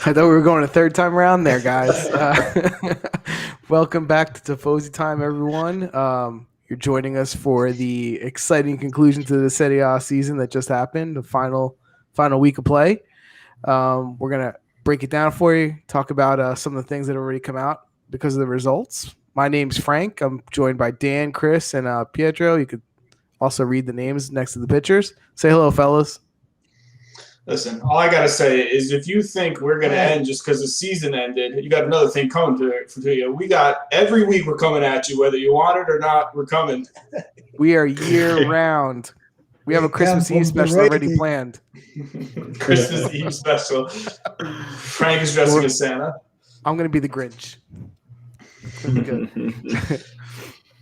I thought we were going a third time around there, guys. Welcome back to Tifosi Time, everyone. You're joining us for the exciting conclusion to the Serie A season that just happened, the final week of play. We're going to break it down for you, talk about some of the things that have already come out because of the results. My name's Frank. I'm joined by Dan, Chris, and Pietro. You could also read the names next to the pictures. Say hello, fellas. Listen, all I got to say is if you think we're going to end just because the season ended, you got another thing coming to you. We got every week we're coming at you, whether you want it or not, we're coming. We are year round. We have a Christmas Eve special already planned. Christmas Eve special. Frank is dressing as Santa. I'm going to be the Grinch. It's going to be good.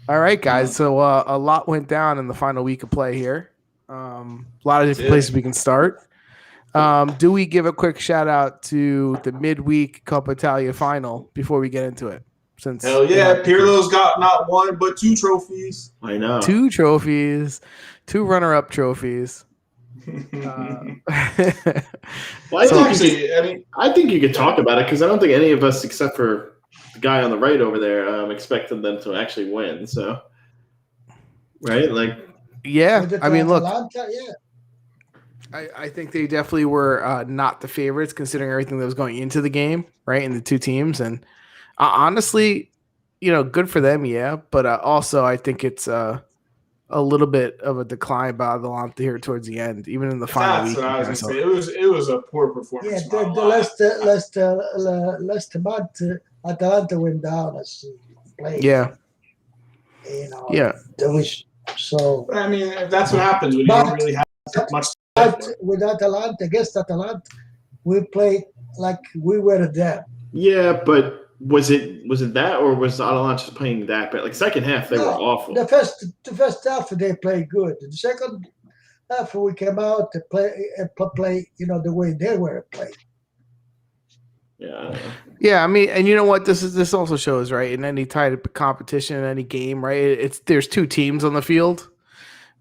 All right, guys. So a lot went down in the final week of play here. A lot of different places we can start. Do we give a quick shout out to the midweek Coppa Italia final before we get into it? Hell yeah, Pirlo's got not one but 2 trophies. I know. 2 trophies, 2 runner-up trophies. Well, I think you could talk about it because I don't think any of us, except for the guy on the right over there, expected them to actually win. So, right? Yeah. I mean, look. Atalanta, yeah. I think they definitely were not the favorites considering everything that was going into the game, right, in the 2 teams. And honestly, good for them, yeah. But also I think it's a little bit of a decline by Atalanta here towards the end, even in the final week. That's what I was going to say. It was a poor performance. Yeah, last month, Atalanta went down as played. Yeah. Yeah. So. I mean, that's what happens when you don't really have much. But with Atalanta, against Atalanta, we played like we were them. Yeah, but was it that, or was Atalanta just playing that bad? Like second half, they were awful. The first half they played good. The second half we came out to play, the way they were playing. Yeah. Yeah, I mean, and you know what? This also shows, right? In any type of competition, in any game, right? There's 2 teams on the field.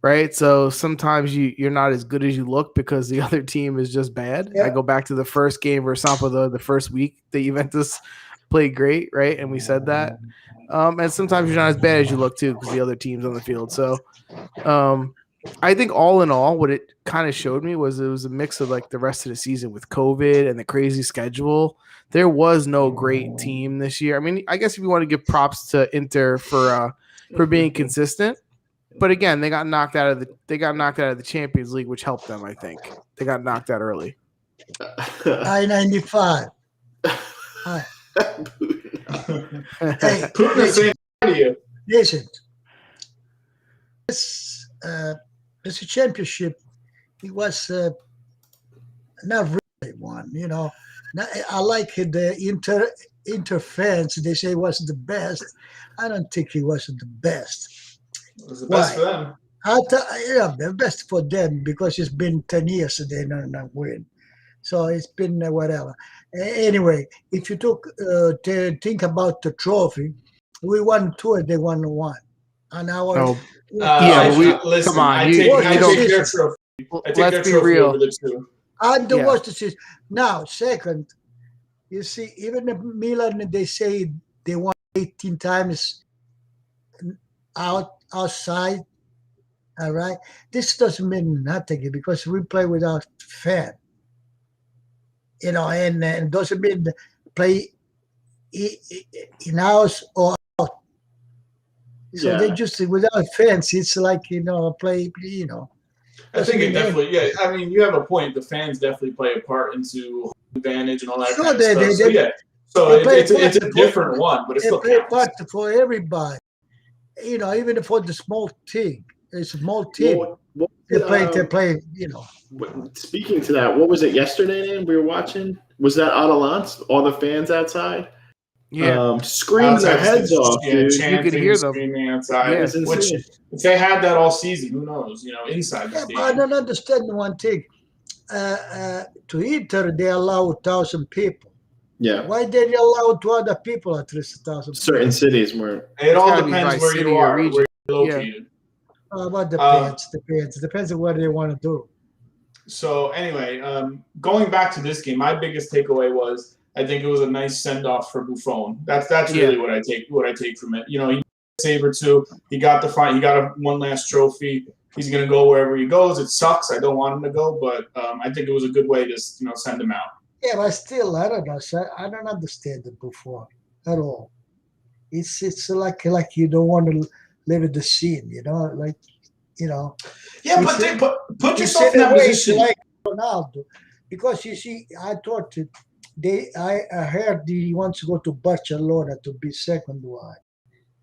Right, so sometimes you're not as good as you look because the other team is just bad. Yeah. I go back to the first game versus Sampa, the first week that Juventus played great, right? And we said that. And sometimes you're not as bad as you look too because the other team's on the field. So I think all in all, what it kind of showed me was it was a mix of like the rest of the season with COVID and the crazy schedule. There was no great team this year. I mean, I guess if you want to give props to Inter for being consistent. But again, they got knocked out of the Champions League, which helped them. I think they got knocked out early. I-95. Hey, listen. This championship, it was not really one. I like the Inter fans. They say it was the best. I don't think it was the best. It was the best for them. The best for them because it's been 10 years they not win. So it's been whatever. Anyway, if you think about the trophy, we won 2 and they won 1. And our listen, come on, I take their trophy. Let's be real. Over the 2. And the worst decision. Now, second, you see, even the Milan, they say they won 18 times outside. All right, this doesn't mean nothing because we play without fan. And doesn't mean play in house or out. So they just without fans, it's like play. I think it definitely. Yeah, I mean, you have a point. The fans definitely play a part into advantage and all that kind of stuff. So it's a different one, but it's still play a part for everybody. Even for the small team, a small team, they play. Speaking to that, what was it yesterday? Dan, we were watching. Was that Atalanta? All the fans outside, screaming their heads off. Dude. You could hear them screaming outside. Yeah, which, if they had that all season, who knows? Inside the stadium. I don't understand one thing. To Inter, they allow 1,000 people. Yeah. Why did you allow to other people at least 1,000? Certain cities weren't. It all depends where you are, where you're located. About depends on what they want to do. So anyway, going back to this game, my biggest takeaway was I think it was a nice send off for Buffon. That's really what I take from it. You know, he Saber too. He got the fight. He got one last trophy. He's gonna go wherever he goes. It sucks. I don't want him to go, but I think it was a good way to send him out. Yeah, but still, I don't know. So I don't understand the Buffon at all. It's like you don't want to live in the scene, like. Yeah, but put yourself in that position. Like Ronaldo, because you see, I thought I heard he wants to go to Barcelona to be second. Why?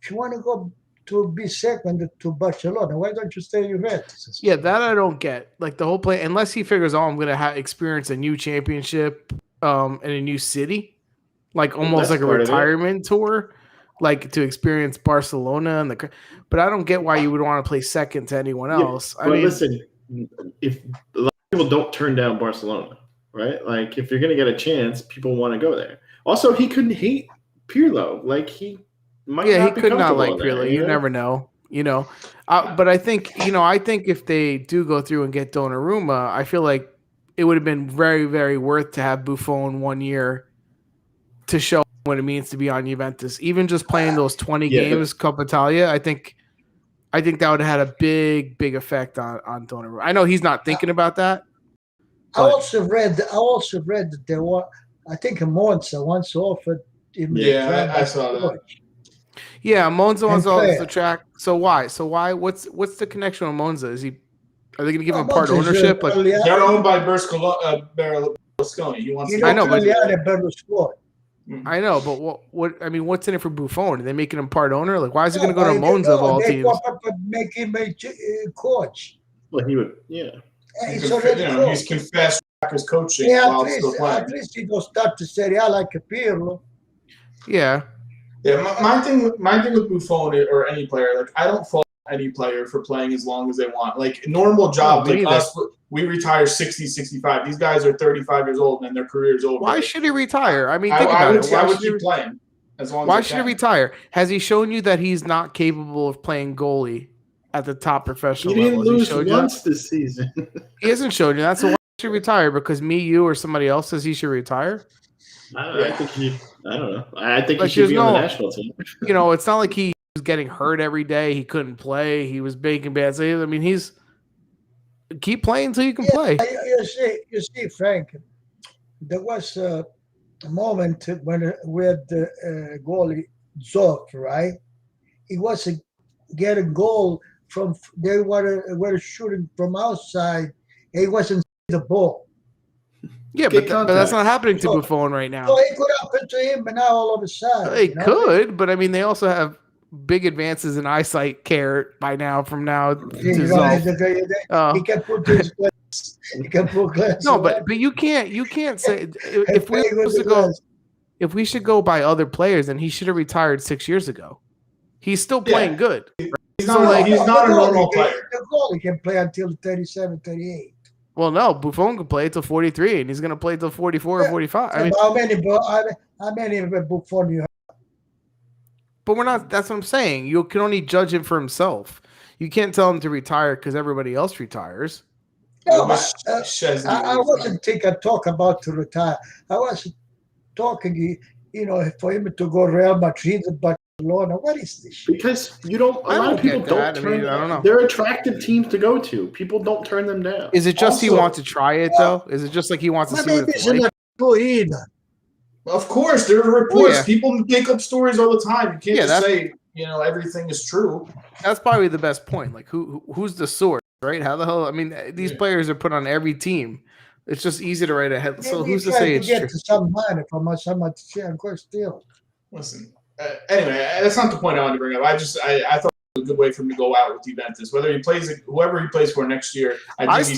If you want to go to be second to Barcelona, why don't you stay Juventus? Yeah, that I don't get. Like the whole play, unless he figures, I'm going to experience a new championship in a new city, like almost like a retirement tour. Like to experience Barcelona but I don't get why you would want to play second to anyone else. I mean, listen, if a lot of people don't turn down Barcelona, right? Like if you're going to get a chance, people want to go there. Also, he couldn't hate Pirlo. Like he might not be he could not like there, Pirlo. You never know, But I think if they do go through and get Donnarumma, I feel like it would have been very, very worth to have Buffon 1 year to show what it means to be on Juventus. Even just playing those 20 games, Coppa Italia, I think that would have had a big, big effect on Donnarumma. I know he's not thinking about that. I also read that there were, I think Monza once offered him. Yeah, I saw that. Yeah, Monza wants all the track. So why? What's the connection with Monza? Are they going to give him part ownership? Like they're owned by Berlusconi. He wants. I know, but Berlusconi. I know, but what's in it for Buffon? Are they making him part owner? Like, why is he going to go to Monza of all teams? Make him a coach. Well, he would, yeah. He's confessed his coaching while still playing. At least he will start the Serie A like a Pirlo. Yeah. Yeah, my thing with Buffon or any player, like I don't fault any player for playing as long as they want. Like normal job, like us, we retire 60, 65. These guys are 35 years old and their career's over. Why should he retire? I mean, think about it. I would keep playing as long as Why should he retire? Has he shown you that he's not capable of playing goalie at the top professional level? He didn't lose once this season. He hasn't shown you that. So why should he retire? Because me, you, or somebody else says he should retire? I don't know. I think he should be on the national team. It's not like he was getting hurt every day. He couldn't play. He was making bad saves. I mean, keep playing until you can play. You see, Frank, there was a moment when we had the goalie Zoff, right? He was getting goal from they were shooting from outside. He wasn't the ball. Yeah, but that's not happening to Buffon right now. So it could happen to him, but now all of a sudden. It could, but I mean, they also have big advances in eyesight care by now. From now to he can put his glass. He can put glass. No, but you can't say if we should go by other players, then he should have retired 6 years ago. He's still playing good. He's not a normal player. The goalie can play until 37, 38. Well, no, Buffon can play until 43, and he's going to play until 44 or 45. I mean, how many Buffon you have? But we're not. That's what I'm saying. You can only judge him for himself. You can't tell him to retire because everybody else retires. No, I wasn't talk about to retire. I was talking, for him to go Real Madrid, Barcelona. What is this shit? Because a lot of people don't turn. I don't know. They're attractive teams to go to. People don't turn them down. Is it just he wants to try it though? Is it just like he wants to see what it's like? Of course, there are reports. Yeah. People make up stories all the time. You can't just say everything is true. That's probably the best point. Like who's the source, right? How the hell? I mean, these players are put on every team. It's just easy to write ahead. So who's to say it's true? Get some money from some of course still. Listen. Anyway, that's not the point I wanted to bring up. I thought it was a good way for him to go out with Juventus. Whether he plays whoever he plays for next year, is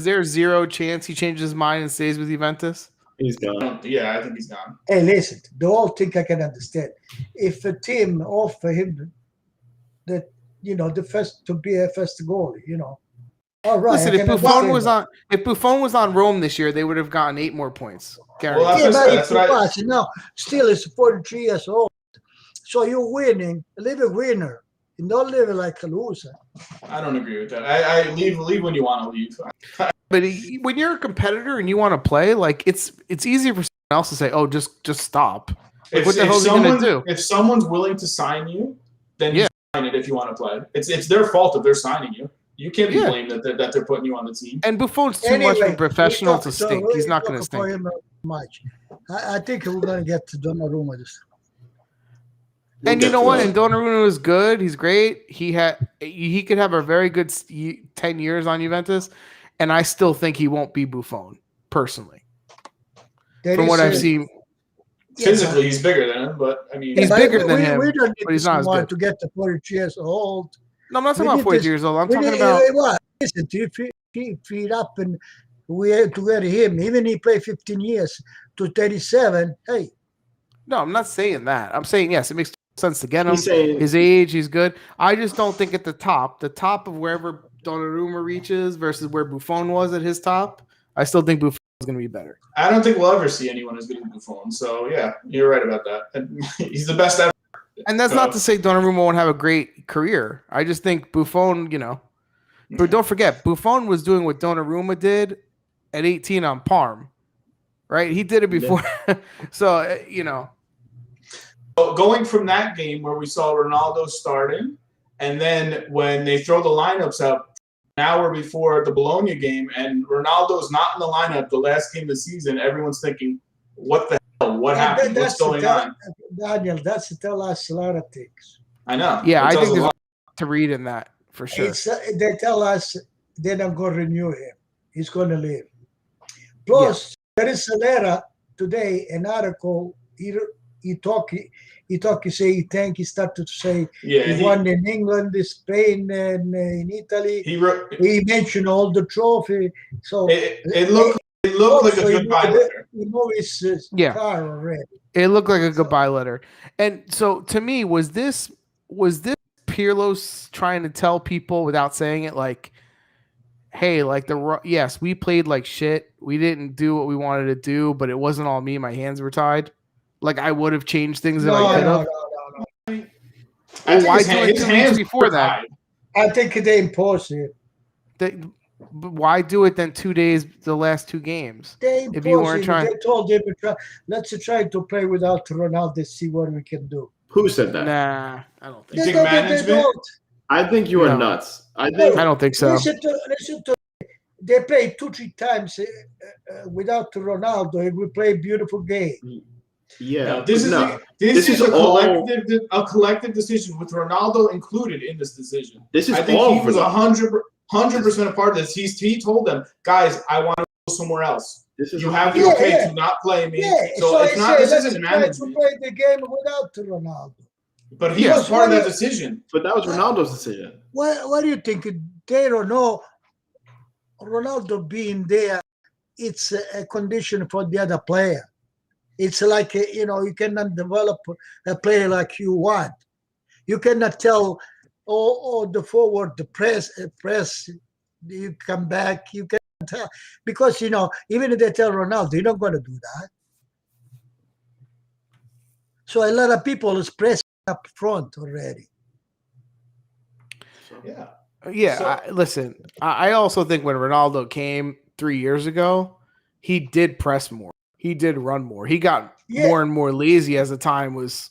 there zero chance he changes his mind and stays with Juventus? He's gone. Yeah, I think he's gone. Hey, listen, the whole thing I can understand. If a team offer him that the first to be a first goalie, all right. Listen, if Buffon was on Rome this year, they would have gotten 8 more points. Still is 43 years old. So you're winning, live a winner. And don't live like a loser. I don't agree with that. I leave when you want to leave. But when you're a competitor and you want to play, like it's easy for someone else to say, "Oh, just stop." Like, what the hell is he gonna do? If someone's willing to sign you, then you sign it if you want to play. It's their fault if they're signing you. You can't be blamed that they're putting you on the team. And Buffon's too much of a professional to stink. He's not going to stink. Much. I think we're going to get to Donnarumma this. And you know what? And Donnarumma was good. He's great. He could have a very good 10 years on Juventus, and I still think he won't be Buffon personally. From what I've seen, physically he's bigger than him, but I mean he's bigger than him. We don't need but he's not as good to get to 40 years old. No, I'm not talking about 40 years old. I'm talking about. Listen, if he up and we have to get him, even he play 15 years to 37. Hey. No, I'm not saying that. I'm saying yes, it makes sense to get him. His age, he's good. I just don't think at the top of wherever Donnarumma reaches versus where Buffon was at his top, I still think Buffon is going to be better. I don't think we'll ever see anyone as good as Buffon. So yeah, you're right about that. He's the best ever. And that's not to say Donnarumma won't have a great career. I just think Buffon, but don't forget, Buffon was doing what Donnarumma did at 18 on Parm, right? He did it before. So, Going from that game where we saw Ronaldo starting, and then when they throw the lineups up, an hour before the Bologna game, and Ronaldo's not in the lineup the last game of the season, everyone's thinking, what the hell? What happened? What's going on? Daniel, that's to tell us a lot of things. I know. Yeah, I think there's a lot to read in that for sure. They tell us they're not going to renew him. He's going to leave. Plus, there is a letter today, an article. He started to say he won in England, Spain, and in Italy. He mentioned all the trophy. So it looked like a goodbye letter. You know his car already. It looked like a goodbye letter. And so to me, was this Pirlo trying to tell people without saying it, like, hey, like yes, we played like shit. We didn't do what we wanted to do, but it wasn't all me. My hands were tied. Like I would have changed things if I could have. No. Why do it 2 weeks before that? I think they imposed it. Why do it then 2 days, the last 2 games? If you weren't trying, they told him, let's try to play without Ronaldo, see what we can do. Who said that? Nah, I don't think. You think management? I think you are nuts. I don't think so. Listen to, they played 2-3 times without Ronaldo, and we played beautiful game. Yeah, this is a collective decision with Ronaldo included in this decision. I think he was 100% a part of this. He told them, guys, I want to go somewhere else. You have the okay to not play me. So it's not. This isn't management. To play the game without Ronaldo. But he was part of that decision. But that was Ronaldo's decision. What do you think? They don't know. Ronaldo being there, it's a condition for the other player. It's like, you cannot develop a player like you want. You cannot tell, the forward, the press, you come back. You cannot tell. Because, even if they tell Ronaldo, you're not going to do that. So a lot of people is pressing up front already. Listen, I also think when Ronaldo came 3 years ago, he did press more. He did run more. He got more and more lazy as the time was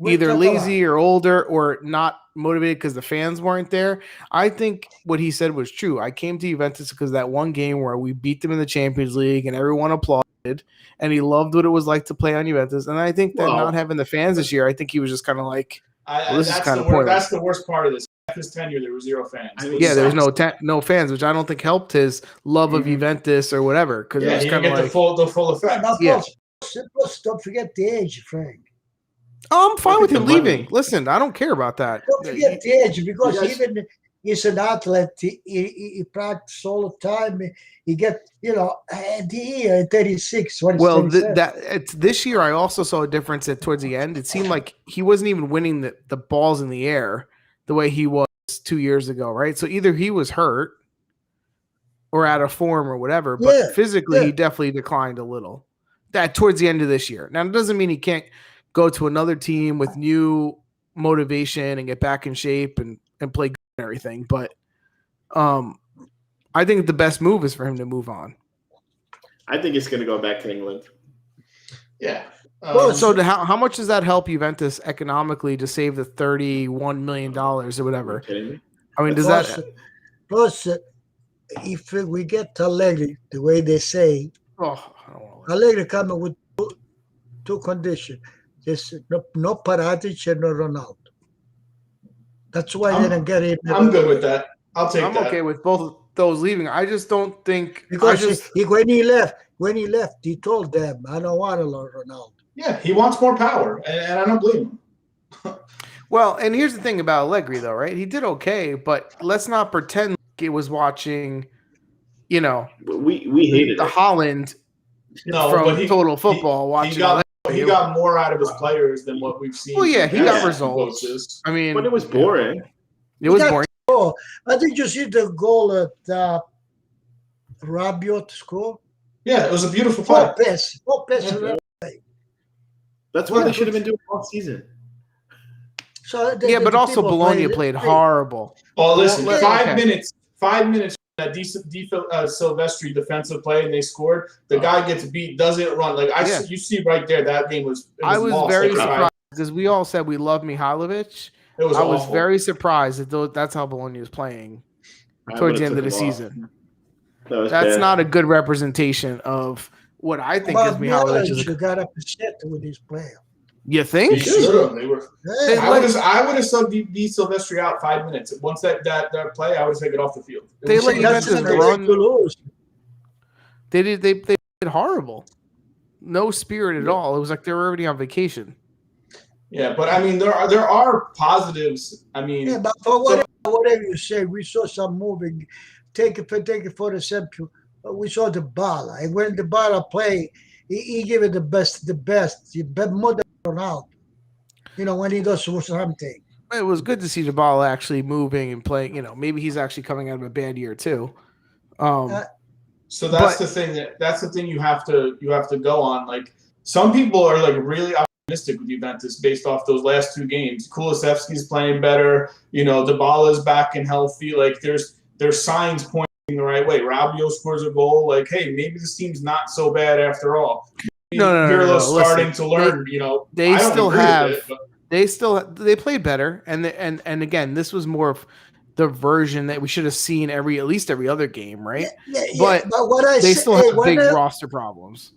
either lazy or older or not motivated because the fans weren't there. I think what he said was true. I came to Juventus because that one game where we beat them in the Champions League and everyone applauded, and he loved what it was like to play on Juventus. And I think that not having the fans this year, I think he was just kind of like, this is kind of pointless. That's the worst part of this. His tenure, there were 0 fans. There was no fans, which I don't think helped his love of Juventus or whatever. Because it was kind of like the full effect. Plus, don't forget the age, Frank. Oh, I'm fine with him leaving. Listen, I don't care about that. Don't forget the age, because even he's an athlete. He practices all the time. He get at the year 36. Well, this year I also saw a difference towards the end. It seemed like he wasn't even winning the balls in the air the way he was 2 years ago, right? So either he was hurt or out of form or whatever, but physically he definitely declined a little. That towards the end of this year. Now it doesn't mean he can't go to another team with new motivation and get back in shape and play good and everything. But I think the best move is for him to move on. I think it's going to go back to England. Yeah. So how much does that help Juventus economically to save the $31 million or whatever? I mean, does Plus, if we get Allegri, the way they say, Allegri coming with two conditions. There's no Paratici and no Ronaldo. That's why they didn't get him. I'm good with that. I'll take that. I'm okay with both those leaving. I just don't think because when he left, he told them, "I don't want a lot of Ronaldo." Yeah, he wants more power, and I don't blame him. Well, and here's the thing about Allegri, though, right? He did okay, but let's not pretend like it was watching, we hated the Holland from Total Football. He got more out of his players than what we've seen. Well, yeah, he got results. Coaches. I mean, but it was boring. It was boring. I think you see the goal at Rabiot score. Yeah, it was a beautiful play. Four pass. That's what they should have been doing all season. So but also Bologna played horrible. Oh, listen, 5 minutes. 5 minutes. That Silvestri defensive play, and they scored. The guy gets beat, doesn't run. You see right there, that game was. I was very surprised because we all said we love Mihajlovic. I was very surprised that that's how Bologna was playing towards the end of the season. That's not a good representation of what I think is Mihajlovic. You got upset with his player. You think? They were. I would have subbed the Silvestri out 5 minutes. Once that play, I would have taken it off the field. They let Juventus run. They played horrible. No spirit at all. It was like they were already on vacation. Yeah, but I mean, there are positives. I mean, but for whatever you say, we saw some moving. Take it for example. We saw the Bala, and when the Bala play, he gave it the best. More than Ronaldo. When he does something. It was good to see the ball actually moving and playing. Maybe he's actually coming out of a bad year too. So that's the thing. That's the thing you have to go on. Like, some people are like really optimistic with Juventus based off those last two games. Kulusevski's playing better. Dybala's back and healthy. Like, there's signs pointing the right way. Rabiot scores a goal. Like, hey, maybe this team's not so bad after all. Pirlo's starting to learn. They played better, and again, this was more of the version that we should have seen at least every other game, right? But what they still have big roster problems.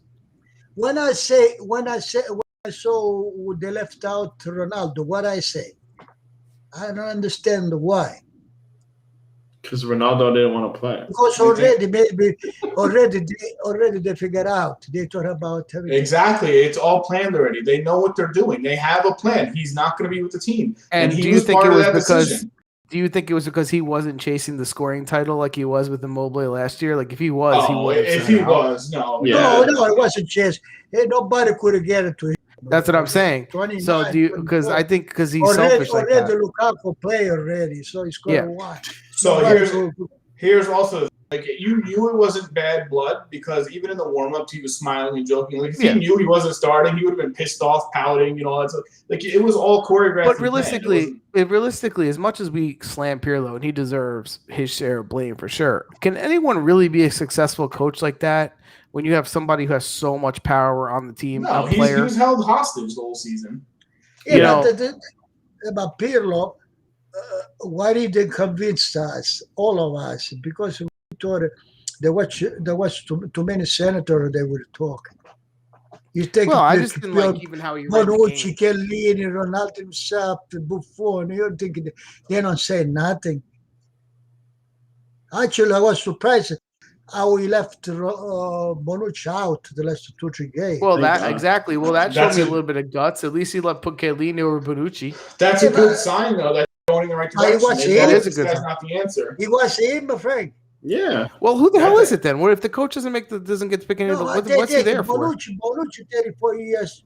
When I saw they left out Ronaldo, what I say, I don't understand why. Because Ronaldo didn't want to play. Because already they figured out. They thought about everything. Exactly. It's all planned already. They know what they're doing. They have a plan. He's not going to be with the team. And do you think it was because he wasn't chasing the scoring title like he was with Immobile last year? Like, if he was, no. No, it wasn't chasing. Nobody could have get it to him. That's what I'm saying. So I think because he's selfish like that. Already Lukaku play already, so he's going to watch. So here's also, like, you knew it wasn't bad blood because even in the warm-ups he was smiling and joking. Like, if he knew he wasn't starting, he would have been pissed off, pouting, That's like it was all choreographed. But realistically, as much as we slam Pirlo and he deserves his share of blame for sure, can anyone really be a successful coach like that when you have somebody who has so much power on the team? No, he was held hostage the whole season. About Pirlo. Why did they convince us, all of us? Because we thought there was too many senators they were talking. I just didn't like even how he read the Bonucci, Chiellini, Ronaldo himself, Buffon. You're thinking they don't say nothing. Actually, I was surprised how he left Bonucci out the last 2-3 games. Well, exactly. Well, that showed me a little bit of guts. At least he let put Chiellini over Bonucci. That's a good sign, though. That going in the right direction. That is a good sign. That's not the answer. It was him, afraid. Yeah. Well, who the hell is it then? What if the coach doesn't get to pick any of the? What's he there for? Bonucci, 34 years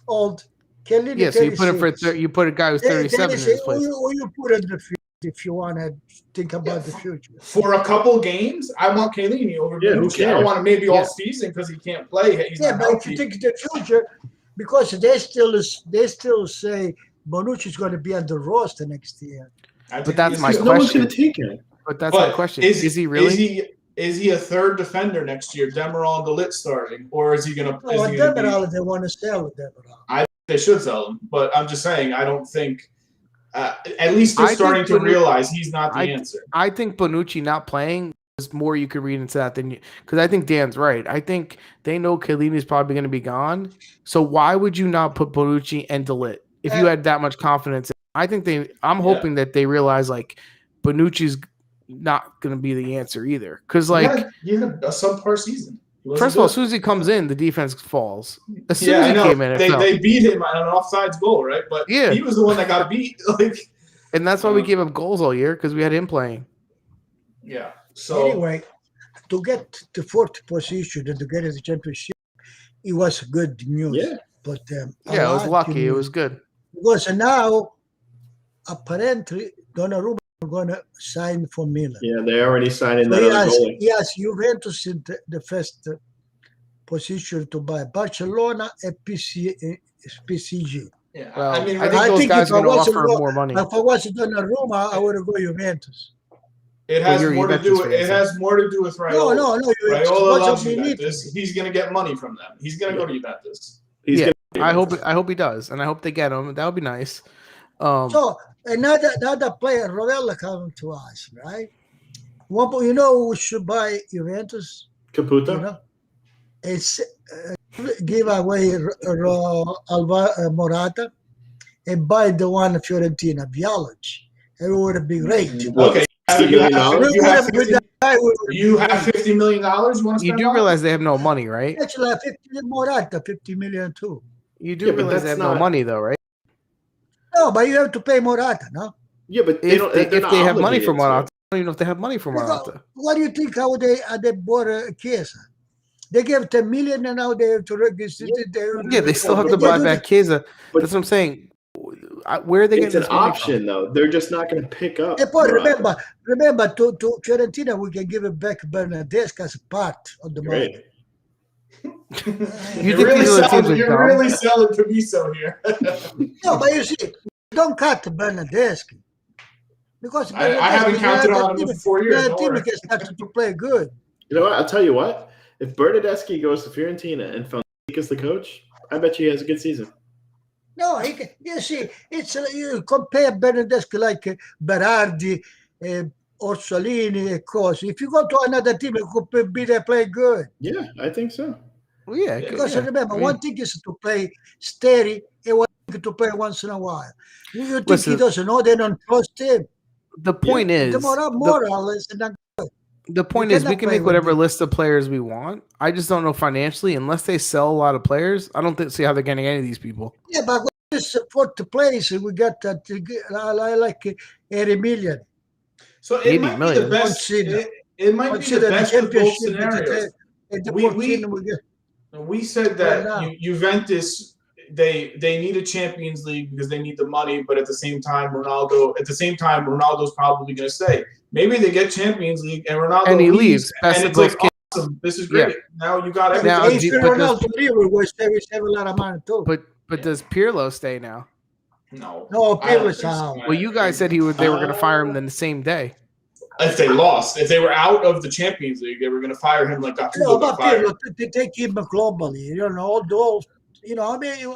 old. Chiellini, yeah, so you put a guy who's 37 in his place. Who you put in the field if you want to think about the future? For a couple games, I want Chiellini over Bonucci. I don't want him maybe all season because he can't play. He's not but if you think the future, because they still say Bonucci is going to be on the roster next year. But that's my No one's question. going to take him. But that's my question. Is he really? Is he a third defender next year? Demiral and DeLitt starting, or is he going to? No, Demiral, they want to sell Demiral. I think they should sell him, but I'm just saying I don't think. At least they're starting to realize he's not the answer. I think Bonucci not playing is more you could read into that than you, because I think Dan's right. I think they know Chiellini is probably going to be gone. So why would you not put Bonucci and DeLitt if you had that much confidence? I think I'm hoping that they realize like Bonucci's not going to be the answer either. Because like you had a subpar season. First of all, as soon as he comes in, the defense falls. As soon as he came in, they beat him on an offsides goal, right? But he was the one that got beat. And that's why we gave up goals all year, because we had him playing. Yeah. So anyway, to get the fourth position and to get the championship, it was good news. Yeah. But it was lucky. It was good. Because now, apparently, Donnarumma is going to sign for Milan. Yeah, they already signed in that other goalie. Yes, Juventus in the first position to buy Barcelona and PSG. Yeah, well, I mean, I think those guys are going to offer more money. If I was Donnarumma, I would go Juventus. It has more to do with Raiola. No. Raiola loves Juventus. He's going to get money from them. He's going to go to Juventus. I hope he does, and I hope they get him. That would be nice. So another player, Ronaldo, coming to us, right? You know who should buy Juventus? Caputo. You know, it's give away Morata and buy the one Fiorentina, Bialic. It would be great. Okay. You have $50 million. You do realize they have no money, right? Actually, Morata, $50 million too. You do realize they have no money, though, right? No, but you have to pay Morata, no? Yeah, but if they have money for Morata, I don't even know if they have money for Morata. What do you think? How they bought Chiesa? They gave $10 million, and now they have to register. They still have to buy back Chiesa. That's what I'm saying. Where are they getting this money option from? Though they're just not going to pick up. Remember, to Fiorentina, we can give it back Bernardeschi as part of the money. You're really selling Treviso here. No, but you see, don't cut Bernardeschi. Because I haven't counted on him for 4 years. The team can start to play good. You know what? I'll tell you what. If Bernardeschi goes to Fiorentina and Fonseca's the coach, I bet you he has a good season. No, you see, it's you compare Bernardeschi like Berardi, Orsolini, of course. If you go to another team, it could be they play good. Yeah, I think so. Well, yeah, because remember, one thing is to play steady, and one thing to play once in a while. You think he doesn't know? They don't trust him. The point is, the moral is not good. The point is, we can make whatever list of players we want. I just don't know financially, unless they sell a lot of players. I don't see how they're getting any of these people. Yeah, but this fourth place, we got that. I like 80 million. So it might be the best. It might be the best of both scenarios. We said that Juventus they need a Champions League because they need the money, but at the same time Ronaldo's probably going to stay. Maybe they get Champions League and Ronaldo leaves. And it's like awesome. This is great. Yeah. Now you got everything. Now, if Ronaldo leaves, we save a lot of money too. But does Pirlo stay now? No, Pirlo's out. Well, you guys said they were going to fire him the same day. If they lost, if they were out of the Champions League, they were going to fire him like Gattuso. No, but Pirlo, they take him globally. You know, I mean,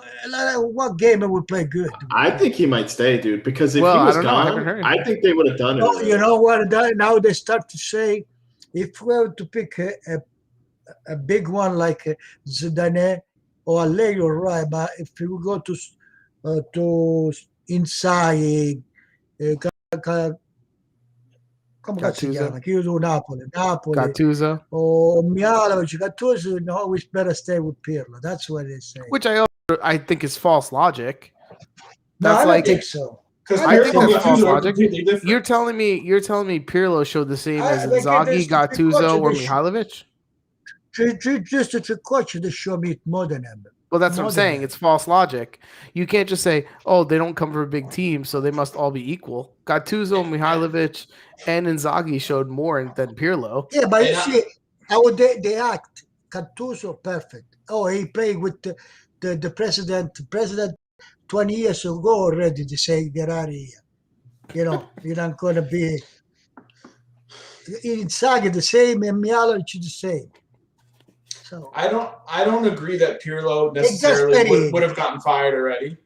what game we play good? I think he might stay, dude, because if he was gone, I think they would have done it. Oh, you know what? Now they start to say, if we have to pick a big one like Zidane or Allegri, right? But if we go to inside, come Napoli, Gattuso, or Gattuso, no, we better stay with Pirlo. That's what they say. Which I think is false logic. That's I don't think so. I think that's false logic. You're telling me Pirlo showed the same as Inzaghi, Gattuso, or Mihajlovic? Just a trick question to show me more than him. Well, that's what I'm saying. It's false logic. You can't just say, "Oh, they don't come from a big team, so they must all be equal." Gattuso, Mihajlovic, and Inzaghi showed more than Pirlo. Yeah, but you see how they act. Gattuso, perfect. Oh, he played with the president 20 years ago already to say get out of here. You're not going to be. Inzaghi the same, and Mihajlovic the same. So I don't agree that Pirlo necessarily would have gotten fired already.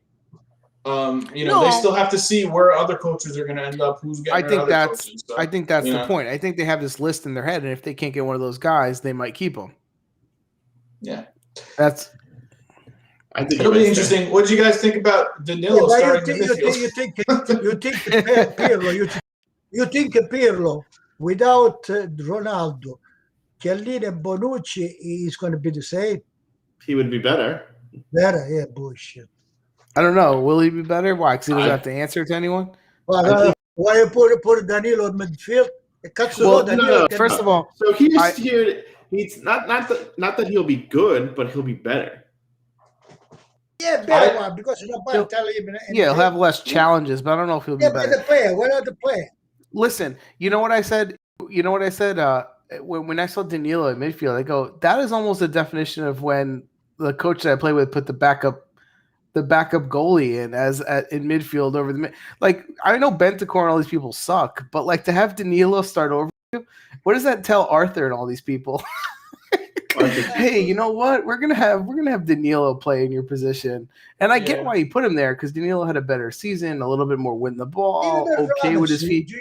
They still have to see where other coaches are going to end up. Who's getting other coaches. So, I think that's the point. I think they have this list in their head, and if they can't get one of those guys, they might keep them. Yeah, I think it'll be interesting. What did you guys think about Danilo starting the midfield? You think Pirlo without Ronaldo, Chiellini and Bonucci is going to be the same? He would be better. Better, yeah, bullshit. I don't know. Will he be better? Why? Because he doesn't have to answer to anyone? Why you put Danilo in midfield? No. First of all, so he's here. He's not that he'll be good, but he'll be better. Yeah, better because he'll have less challenges, but I don't know if he'll be better. But the player, what are the player? Listen, you know what I said? When I saw Danilo in midfield, I go, that is almost a definition of when the coach that I play with put the backup goalie in midfield over the mid. Like, I know Bentancur and all these people suck, but like to have Danilo start over you, what does that tell Arthur and all these people? Hey, you know what? We're gonna have Danilo play in your position, and I get why you put him there because Danilo had a better season, a little bit more win the ball, okay with his feet.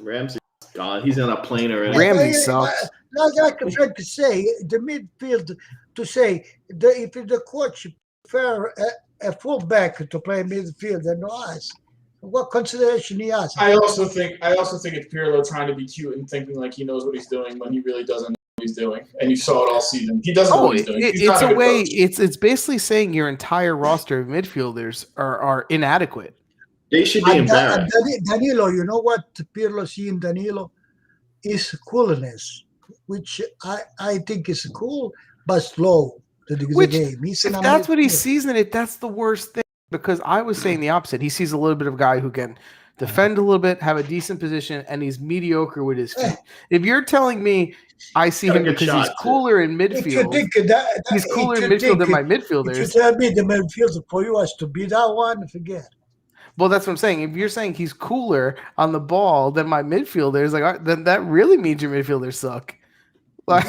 Ramsey's gone. He's on a plane already. Ramsey sucks. Like I'm trying to say, the midfield to say if the coach prefer a fullback to play midfield than us, what consideration he has? I also think it's Pirlo trying to be cute and thinking like he knows what he's doing when he really doesn't know what he's doing. And you saw it all season. He doesn't know what he's doing. It's a way. It's basically saying your entire roster of midfielders are inadequate. They should be embarrassed. Danilo, you know what Pirlo see in Danilo is coolness, which I think is cool but slow. The game. If that's what he sees in it, that's the worst thing. Because I was saying the opposite. He sees a little bit of a guy who can defend a little bit, have a decent position, and he's mediocre with his feet. If you're telling me I see him because he's cooler in midfield, he's cooler in midfield than my midfielders. If you tell me the midfielder for you has to be that one, forget. Well, that's what I'm saying. If you're saying he's cooler on the ball than my midfielders, like then that really means your midfielders suck. Like,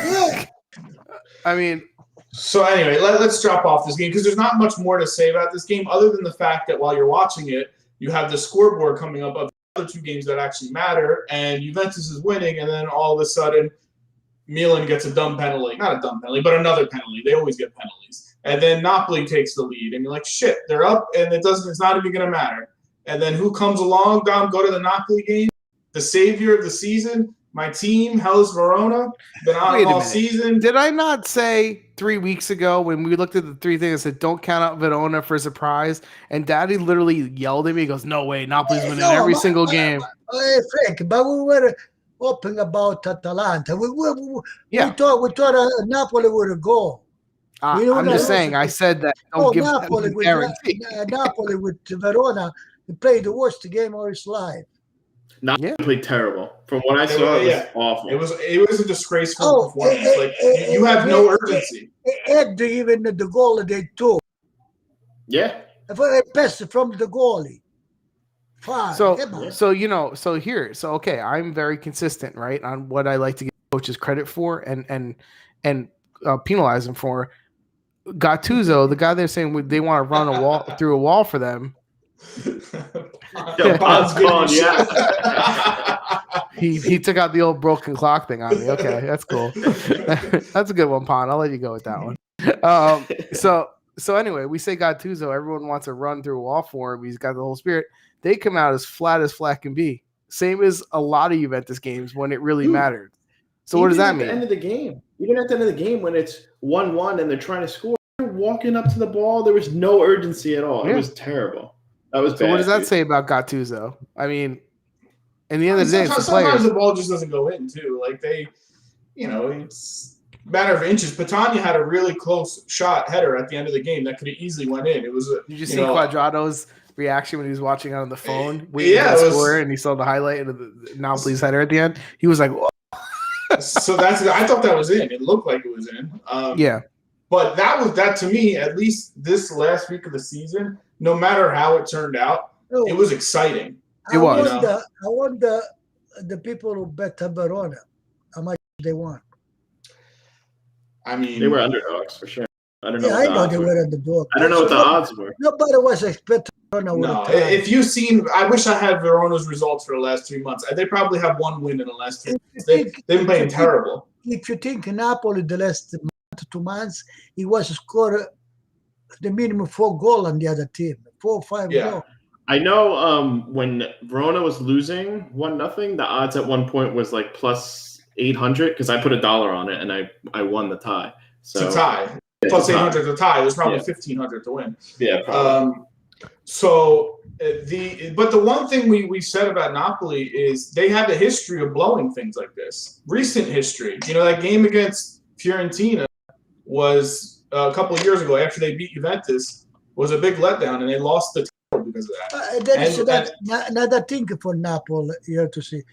I mean. So anyway, let's drop off this game because there's not much more to say about this game other than the fact that while you're watching it, you have the scoreboard coming up of the other two games that actually matter, and Juventus is winning, and then all of a sudden Milan gets a dumb penalty. Not a dumb penalty, but another penalty. They always get penalties. And then Napoli takes the lead, and you're like, shit, they're up, and it's not even going to matter. And then who comes along, Dom, go to the Napoli game? The savior of the season, my team, Hellas Verona, been on all season. Did I not say 3 weeks ago when we looked at the three things, I said, don't count out Verona for a surprise? And Daddy literally yelled at me. He goes, no way, Napoli's winning every single game. Frank, but we were open about Atalanta. We thought Napoli would go. I'm just saying, I said that. Don't give Napoli with Napoli with Verona, he played the worst game of his life. Napoli played terrible. From what I saw, it was awful. It was a disgraceful performance. You have no urgency. And even the goal they took. Yeah. A pass from the goalie. Fine. Okay, I'm very consistent, right, on what I like to give coaches credit for and penalize them for. Gattuso, the guy they're saying they want to run through a wall for them. He took out the old broken clock thing on me. Okay, that's cool. That's a good one, Pon. I'll let you go with that one. So anyway, we say Gattuso. Everyone wants to run through a wall for him. He's got the whole spirit. They come out as flat can be. Same as a lot of Juventus games when it really mattered. So what does that mean? Even at the end of the game, when it's 1-1 and they're trying to score, they're walking up to the ball. There was no urgency at all. Yeah. It was terrible. That was bad. So what does that say about Gattuso? I mean, in the end of the day, sometimes the ball just doesn't go in too. Like it's a matter of inches. Patania had a really close shot header at the end of the game that could have easily went in. It was. Did you see Quadrado's reaction when he was watching on the phone, waiting for the score, and he saw the highlight of the Napoli's header at the end? He was like, "Whoa." So I thought that was in. It looked like it was in. Yeah. But that to me, at least this last week of the season, no matter how it turned out, it was exciting. It was. I wonder the people who bet Verona, how much they won. I mean, they were underdogs for sure. I don't know. Yeah, I know they were underdogs. I don't know what the odds were. Nobody was expecting Verona. no. If you've seen, I wish I had Verona's results for the last 3 months. They probably have one win in the last 3 months. They've been playing terrible. If you think Napoli the last 2 months, he was scored the minimum 4 goals on the other team, 4 or 5 goals. I know when Verona was losing 1-0, the odds at one point was like plus 800 because I put $1 on it and I won the tie. So to tie. Plus 800 to tie. There's probably 1,500 to win. Yeah, probably. But the one thing we said about Napoli is they have a history of blowing things like this. Recent history. That game against Fiorentina was a couple of years ago after they beat Juventus was a big letdown, and they lost the title because of that. Another thing for Napoli you have to see.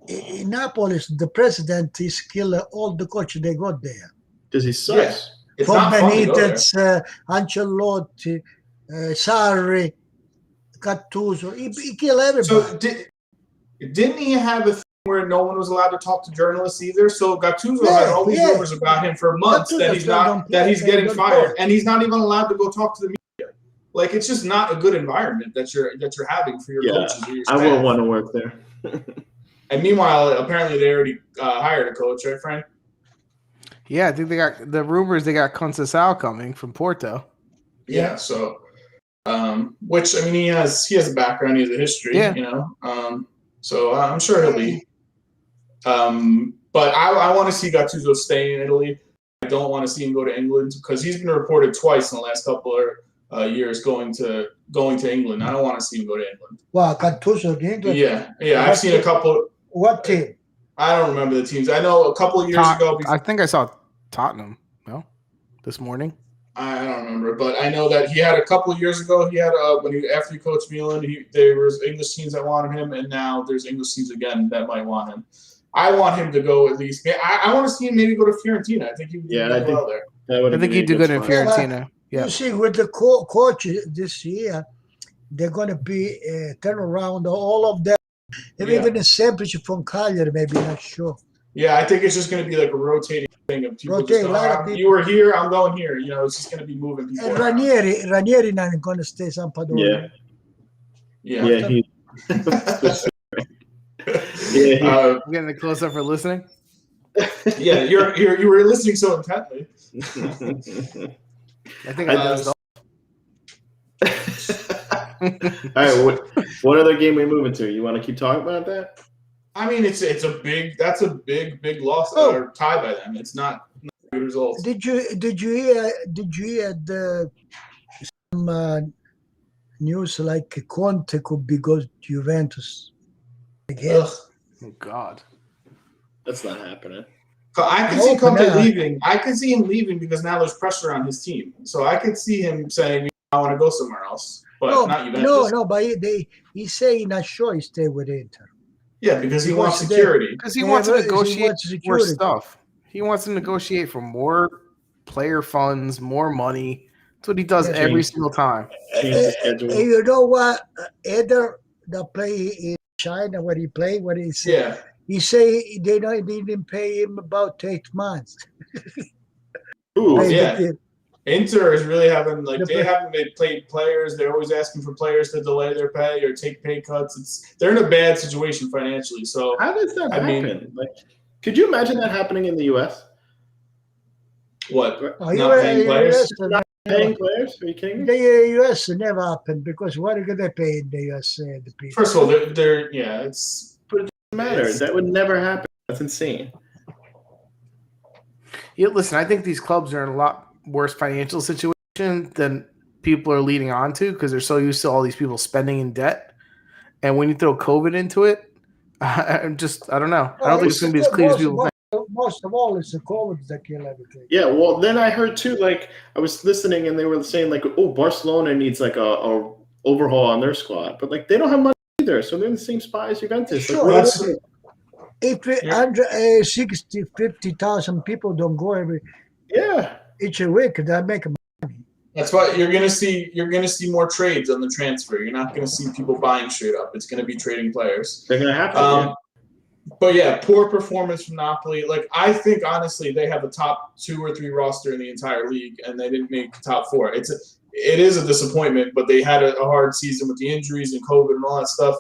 In Napoli, the president is killed all the coaches they got there. Because he sucks. Yeah. It's From not fun to go there. Benitez, Ancelotti, Sarri, Gattuso. He killed everybody. So didn't he have a thing where no one was allowed to talk to journalists either? So Gattuso had all these rumors about him for months that he's getting fired, and he's not even allowed to go talk to the media. Like, it's just not a good environment that you're having for your coaches or your staff. I wouldn't want to work there. And meanwhile, apparently they already hired a coach, right, Frank? Yeah, I think they got the rumors. They got Conceição coming from Porto. Yeah. So, which I mean, he has a background, he has a history. Yeah. So I'm sure he'll be. But I want to see Gattuso stay in Italy. I don't want to see him go to England because he's been reported twice in the last couple of years going to England. I don't want to see him go to England. Wow, Gattuso in England? Yeah. I've seen a couple. What team? I don't remember the teams. I know a couple of years ago. I think I saw Tottenham. No, this morning. I don't remember, but I know that he had a couple of years ago. He had after he coached Milan, there was English teams that wanted him, and now there's English teams again that might want him. I want him to go at least. I want to see him maybe go to Fiorentina. I think he would do well there. I think he'd do good in Fiorentina. Yeah. You see, with the coach this year, they're going to be turn around all of them. Even the Semplici from Cagliari, maybe, not sure. Yeah, I think it's just going to be like a rotating thing of people. You were here, I'm going here. It's just going to be moving people. And Ranieri not going to stay Sampdoria. Yeah. I'm getting a close up for listening. Yeah, you were listening so intently. I think I dozed off. All right, what other game are we moving to? You want to keep talking about that? I mean, that's a big loss or tie by them. It's not good results. Did you hear some news like Conte could be go to Juventus? Oh God, that's not happening. I could see Conte leaving. I could see him leaving because now there's pressure on his team. So I could see him saying, "I want to go somewhere else." But not Juventus. No, but he say he's not sure he stay with Inter. Yeah, because he wants security. Because he wants to negotiate more stuff. He wants to negotiate for more player funds, more money. That's what he does every single time. You know what? Either the play in China where he played, what he said. Yeah. He say they didn't pay him about 8 months. Ooh, yeah. Inter is really having they haven't played players. They're always asking for players to delay their pay or take pay cuts. They're in a bad situation financially. So how does that happen? Could you imagine that happening in the U.S.? What? Not paying players? Not paying players? Are you kidding me? The U.S. never happened because what are they pay in the U.S. The people? First of all, they're it's. But it doesn't matter. That would never happen. That's insane. Yeah, listen, I think these clubs are in a lot worse financial situation than people are leading on to because they're so used to all these people spending in debt. And when you throw COVID into it, I don't know. I don't think it's going to be as clean as people think. Most of all, it's the COVID that kill everything. Yeah, well, then I heard too, I was listening and they were saying Barcelona needs a overhaul on their squad. But they don't have money either. So they're in the same spot as Juventus. Sure. If 50,000 people don't go every. Yeah. each week they make money. That's why you're gonna see more trades on the transfer. You're not gonna see people buying straight up. It's gonna be trading players. They're gonna have to. But yeah, poor performance from Napoli. Like I think honestly, they have a top 2 or 3 roster in the entire league, and they didn't make top 4. It is a disappointment, but they had a hard season with the injuries and COVID and all that stuff.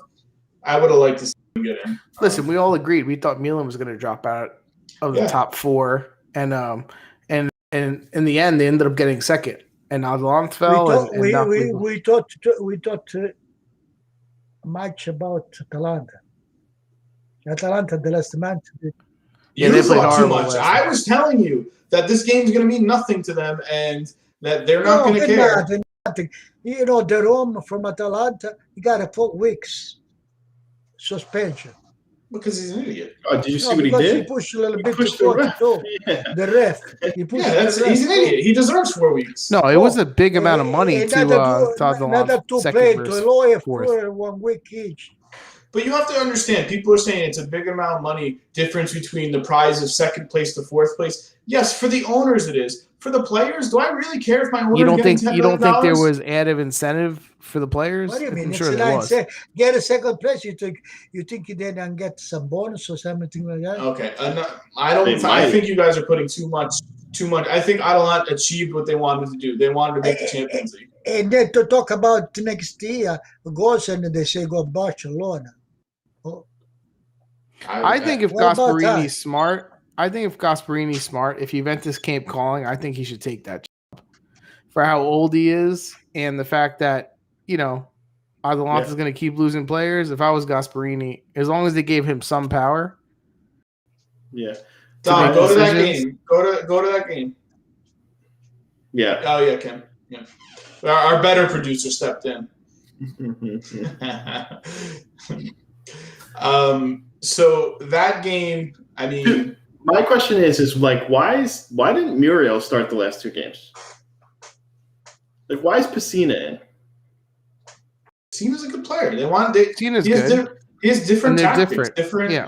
I would have liked to see them get in. Listen, we all agreed. We thought Milan was going to drop out of the top 4, and in the end, they ended up getting second. And Atalanta fell. We thought much about Atalanta. Atalanta, the last match. You thought too much. I was telling you that this game's going to mean nothing to them, and that they're not going to care. Nothing. You know, the Rome from Atalanta, he got a 4 weeks suspension. Because he's an idiot. Oh, did you see what he did? He pushed a little bit too far. The ref. He's an idiot. He deserves 4 weeks. No, it was a big amount of money to Another 2 pay to a lawyer for 1 week each. But you have to understand, people are saying it's a big amount of money difference between the prize of second place to 4th place. Yes, for the owners it is. For the players, do I really care if my owner gets $10 You don't think there was added incentive for the players? What do you mean? I'm sure there was. Get a second place. You think you then get some bonus or something like that? Okay, I think you guys are putting too much. I think Atalanta achieved what they wanted to do. They wanted to make the Champions League. And then to talk about next year, goes and they say go Barcelona. Oh. I think if Gasparini's smart, if Juventus came calling, I think he should take that job. For how old he is and the fact that, Atalanta's going to keep losing players. If I was Gasparini, as long as they gave him some power. Yeah. Don, go to that game. Go to that game. Yeah. Oh, yeah, Kim. Yeah. Our better producer stepped in. So that game, I mean, my question is why didn't Muriel start the last 2 games? Like, why is Pessina in? Pessina's a good player. Pessina's good. He has different tactics, different. You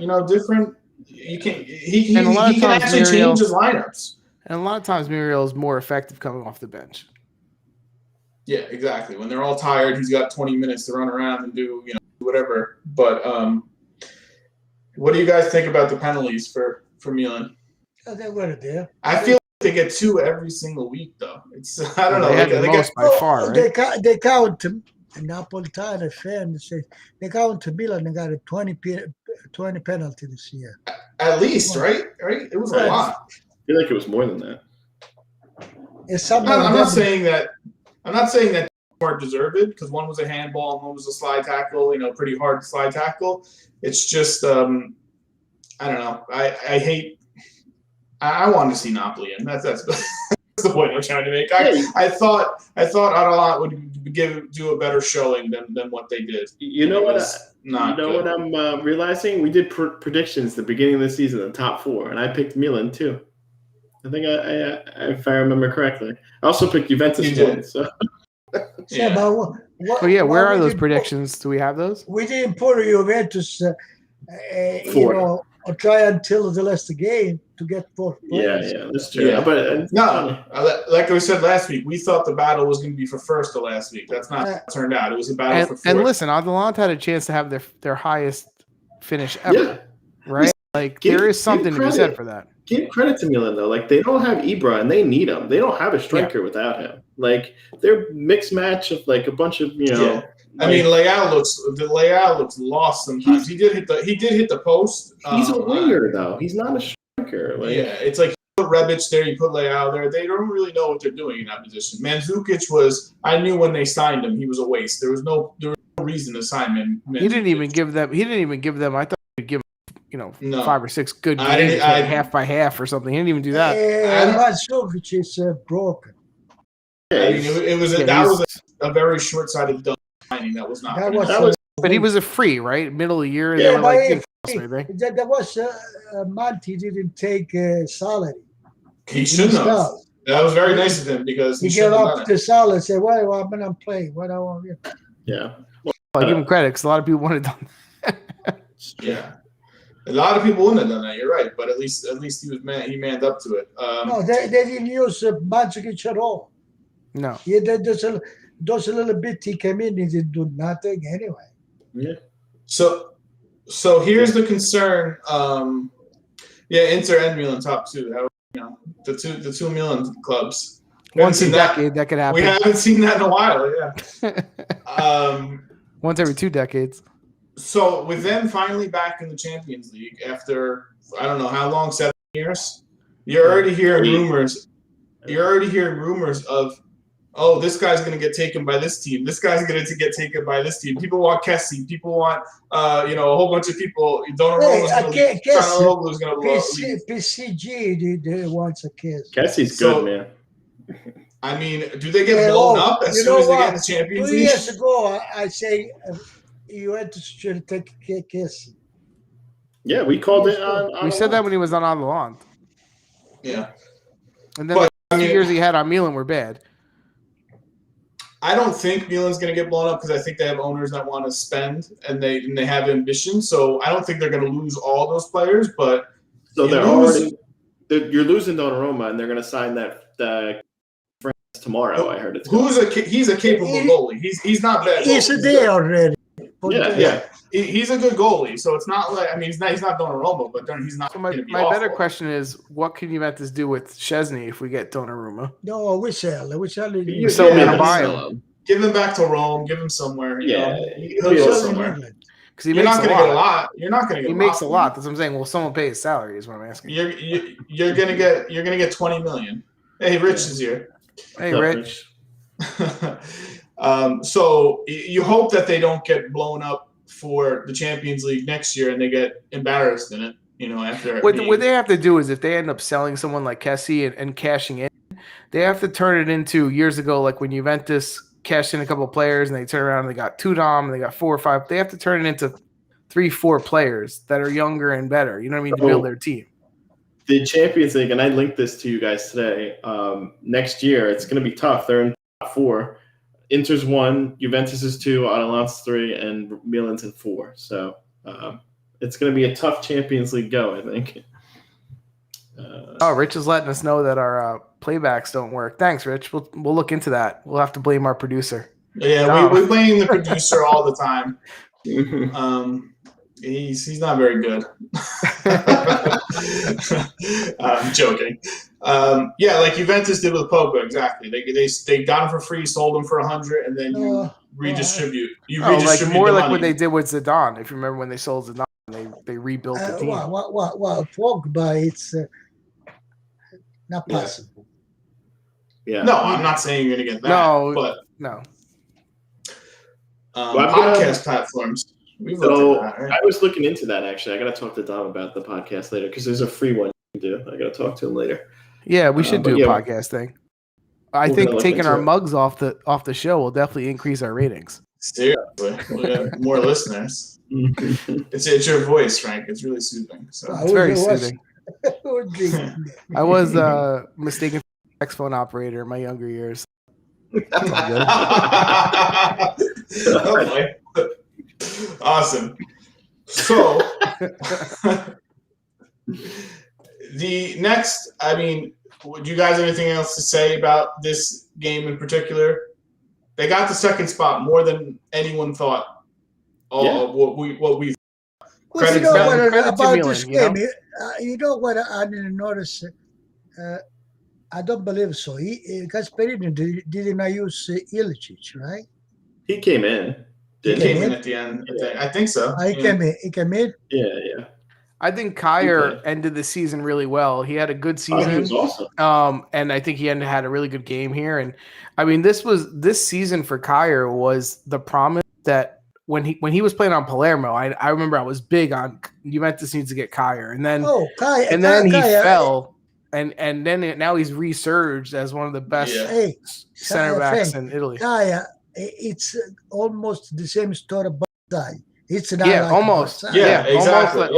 can he can actually change his lineups. And a lot of times Muriel is more effective coming off the bench. Yeah, exactly. When they're all tired, he's got 20 minutes to run around and do whatever. But what do you guys think about the penalties for Milan? Oh, they were there. I feel like they get 2 every single week, though. I don't know. They had the most by far, right? They count Napolitano fans say they count Milan and got a 20 penalty this year. At least, right? It was a lot. I feel like it was more than that. I'm not saying that they weren't deserved, because one was a handball and one was a slide tackle. Pretty hard slide tackle. It's just I don't know. I wanted to see Napoli in. That's the point I'm trying to make. I thought Atalanta would do a better showing than what they did. You know what I'm realizing? We did predictions at the beginning of the season, the top 4, and I picked Milan too. I think if I remember correctly. I also picked Juventus one. So. Where are those predictions? Do we have those? We didn't put Juventus, or try until the last game to get 4 points. Yeah, that's true. Yeah. But like we said last week, we thought the battle was going to be for first to last week. That's not what turned out. It was a battle for fourth. And listen, Atalanta had a chance to have their highest finish ever, right? There is something to be said for that. Give credit to Milan, though. Like, they don't have Ibra, and they need him. They don't have a striker without him. Like, they're mixed match of, a bunch of, Yeah. I mean, Leao looks lost sometimes. He did hit the post. He's a winger, though. He's not a striker. It's like you put Rebic there, you put Leao there. They don't really know what they're doing in that position. Mandzukic was. I knew when they signed him, he was a waste. There was no reason to sign him. He didn't even give them. I thought he'd give. 5 or 6 good games, half by half or something. He didn't even do that. Mandzukic is broken. I mean, it was a very short-sighted dunk signing. That was not. But he was a free, right? Middle of the year. Yeah, there was a month he didn't take salary. He shouldn't have. That was very nice of him, because he gave up the salary and said, "Well, I'm gonna play. What I want." Yeah. I give him credit because a lot of people wanted done. Yeah. A lot of people wouldn't have done that. You're right, but at least he manned up to it. No, they didn't use Mandzukic at all. No. Yeah, those little bit he came in, he didn't do nothing anyway. Yeah. So here's the concern. Inter and Milan top two. The two Milan clubs. Once a decade, that could happen. We haven't seen that in a while. Yeah. Once every 2 decades. So with them finally back in the Champions League after I don't know how long, 7 years, you're already hearing rumors. You're already hearing rumors of, oh, this guy's going to get taken by this team. This guy's going to get taken by this team. People want Kessie. People want, a whole bunch of people. Donnarumma's going to leave. PSG they wants a kiss. Kessie's good, man. I mean, do they get blown up as soon as they get in the Champions League? 2 years ago, I say Juventus should take a kiss. Yeah, we called it on. We said that when he was on the lawn. Yeah. And then the 2 years he had on Milan were bad. I don't think Milan's going to get blown up because I think they have owners that want to spend and they have ambition. So I don't think they're going to lose all those players. But so you're losing Donnarumma, and they're going to sign that France tomorrow. I heard it. He's a capable goalie. He's not bad. He's there already. Yeah. He's a good goalie, so it's not like he's not Donnarumma, but he's not. So my better question is, what can Juventus do with Szczesny if we get Donnarumma? No, we sell. Buy him. Give him back to Rome. Give him somewhere. He'll go somewhere. Because he makes a lot. You're not going to get. He makes a lot. That's what I'm saying. Well, someone pay his salary is what I'm asking. You're gonna get 20 million. Hey, Rich is here. Hey, Rich. So you hope that they don't get blown up for the Champions League next year and they get embarrassed in it, after. What they have to do is if they end up selling someone like Kessie and cashing in, they have to turn it into years ago, like when Juventus cashed in a couple of players and they turn around and they got 2 Dom and they got 4 or 5. They have to turn it into 3-4 players that are younger and better. You know what I mean? To build their team. The Champions League, and I linked this to you guys today. Next year, it's going to be tough. They're in top 4. Inter's 1, Juventus is 2, Atalanta's 3, and Milan's in 4. So it's going to be a tough Champions League go, I think. Rich is letting us know that our playbacks don't work. Thanks, Rich. We'll look into that. We'll have to blame our producer. Yeah, we blame the producer all the time. He's not very good. I'm joking. Like Juventus did with Pogba, exactly. They got him for free, sold him for 100, and then you redistribute. Like what they did with Zidane. If you remember when they sold Zidane, they rebuilt the team. Pogba, it's not possible. Yeah. No, I'm not saying you're going to get that. No. Podcast platforms. I was looking into that, actually. I got to talk to Dom about the podcast later because there's a free one you can do. I got to talk to him later. Yeah, we should do a podcast thing. I think taking our mugs off the show will definitely increase our ratings. Seriously, we'll get more listeners. It's your voice, Frank. It's really soothing. So it's very soothing. I was mistaken for an X-phone operator in my younger years. Awesome. So the next, would you guys have anything else to say about this game in particular? They got the second spot more than anyone thought. What we credit about this game. You know what I didn't notice? I don't believe so. Gasperini did not use Ilicic, right? He came in. He came in at the end. I think so. He came in. Yeah. I think Kyer ended the season really well. He had a good season. He was awesome. And I think he had a really good game here. And this season for Kyer was the promise that when he was playing on Palermo, I remember I was big on Juventus needs to get Kyer. And then he fell. And then now he's resurged as one of the best center backs in Italy. Kaya, it's almost the same story about Barzagli. It's not almost. Exactly.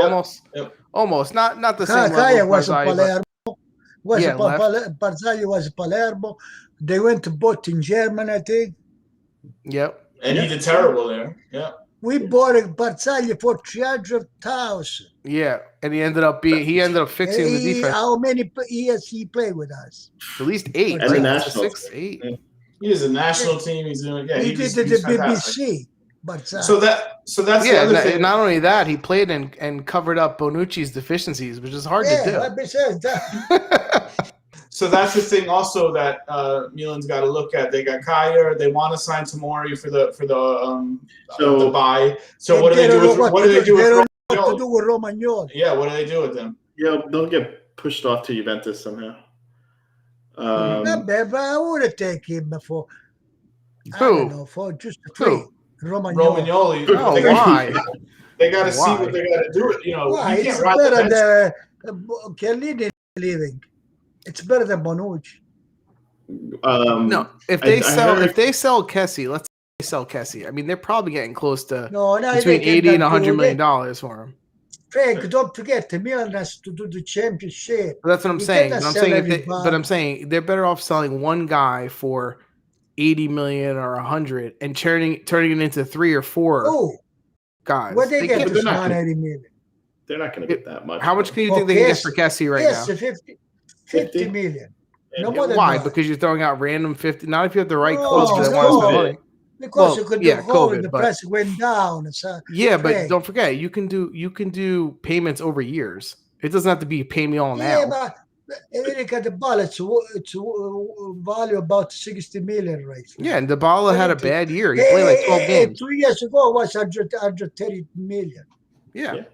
Almost. Not the same Kaya level. Was Palermo. Barzagli was Palermo. They went to both in Germany, I think. Yep. And he did terrible there. Yeah. We bought Barzagli for 300,000. Yeah, and he ended up fixing the defense. How many years he played with us? At least 8, And right? the national 6, 8. team. He is a national team. He's doing. Yeah, He he's did the fantastic. BBC. Barzagli. So that's the other thing. Not only that, he played and covered up Bonucci's deficiencies, which is hard to do. Besides that. So that's the thing also that Milan's got to look at. They got Kaya. They want to sign Tomori for the buy. So what do they do with Romagnoli? Yeah, what do they do with them? Yeah, they'll get pushed off to Juventus somehow. Not bad, but I would take him for. I Who? don't know, for just free. Romagnoli. Oh, why? They got to see what they got to do. You know, why? you can't It's ride better than Chiellini leaving. It's better than Bonucci. No, if they sell Kessie, let's say they sell Kessie. I mean, they're probably getting close to between $80 and $100 million for him. Frank, don't forget, Milan has to do the championship. But that's what I'm saying. I'm saying they're better off selling one guy for 80 million or 100 and turning it into 3 or 4 guys. What they get is not 80 million. They're not going to get that much. How much can you think they can get for Kessie right now? 50 million. No more than why? that. Because you're throwing out random 50. Not if you have the right coach that wants the money. Because you could do the price went down. But don't forget, you can do payments over years. It doesn't have to be pay me all now. Yeah, but if you look at the ball, it's value about 60 million right now. Yeah, and Dybala had a bad year. He played like 12 games. 2 years ago, it was 130 million. Yeah.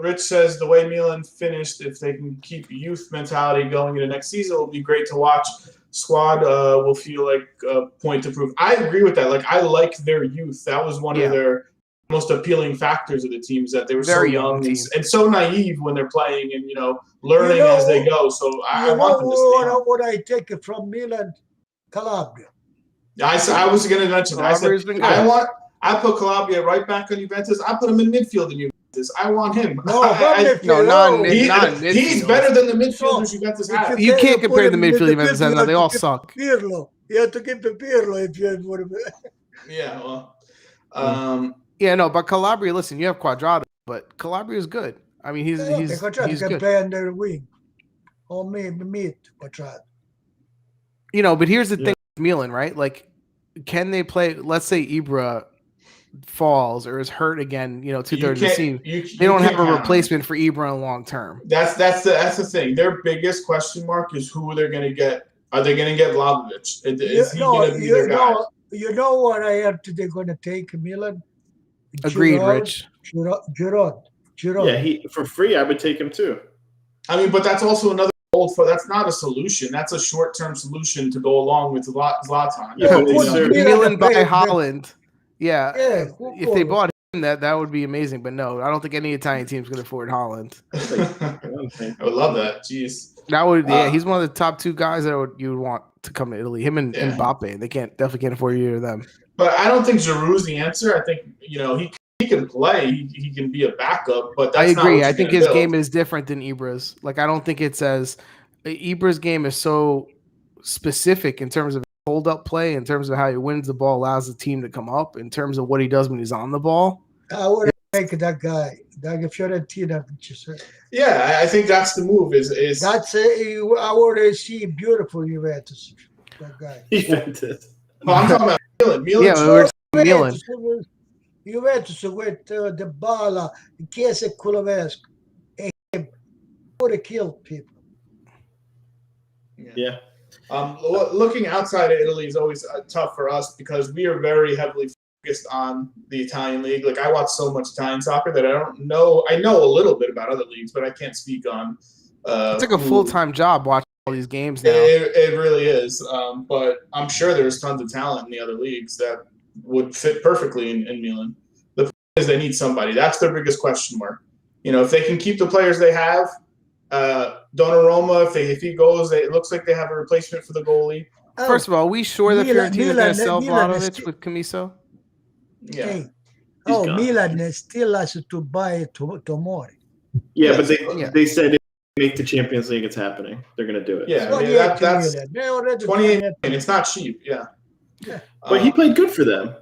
Rich says the way Milan finished, if they can keep youth mentality going into next season, it'll be great to watch. Squad will feel like a point to prove. I agree with that. Like, I like their youth. That was one of their most appealing factors of the teams, that they were very so young and so naive when they're playing and learning as they go. So I want them to stay. What I take from Milan, Calabria. I was going to mention that. I put Calabria right back on Juventus. I put him in midfield in Juventus. I want him. He's better than the midfielders Juventus have. You can't compare the midfield Juventus have. They all suck. Pirlo. You have to give the Pirlo if you want to. Yeah, well. But Calabria, listen, you have Quadrado, but Calabria is good. I mean, he's can play on the wing. Or maybe meet Quadrado. But here's the thing with Milan, right? Like, can they play, let's say Ibra falls or is hurt again, 2/3 of the season. They don't have a replacement for Ibra in long term. That's the thing. Their biggest question mark is who they're going to get. Are they going to get Vlahovic? Is he going to be their guy? You know what I heard they're going to take Milan? Agreed, Rich. Giroud. Yeah, for free, I would take him too. I mean, but that's also another old. That's not a solution. That's a short-term solution to go along with Zlatan. Milan by Haaland. Yeah, if they bought him, that would be amazing. But no, I don't think any Italian team's going to afford Haaland. I would love that. Jeez, that would. He's one of the top 2 guys that you would want to come to Italy. Him and Mbappe. They definitely can't afford either of them. But I don't think Giroud's the answer. I think he can play. He can be a backup. But that's I agree. Not I think his game is different than Ibra's. Like, I don't think it's as Ibra's game is so specific in terms of hold-up play, in terms of how he wins the ball, allows the team to come up, in terms of what he does when he's on the ball. I would take that guy, like Fiorentina. Yeah, I think that's the move. Is that's I would see beautiful Juventus. That guy. Juventus. Well, I'm talking about Milan. Yeah, we're Milan. Juventus with Dybala, Chiesa, Kulusevski, would have killed people. Yeah. Looking outside of Italy is always tough for us because we are very heavily focused on the Italian league. Like, I watch so much Italian soccer that I don't know. I know a little bit about other leagues, but I can't speak on. It's like a full-time job watching all these games now. It really is. But I'm sure there's tons of talent in the other leagues that would fit perfectly in Milan. The point is they need somebody. That's their biggest question mark. If they can keep the players they have. Donnarumma, if he goes, it looks like they have a replacement for the goalie. First of all, we sure that Fiorentina is going to sell Vlahovic with Camiso? Yeah. Hey. Milan still has to buy Tomori. Yeah, but they said if they make the Champions League, it's happening. They're going to do it. Yeah, I mean, that's 28 million. It's not cheap. Yeah. But he played good for them.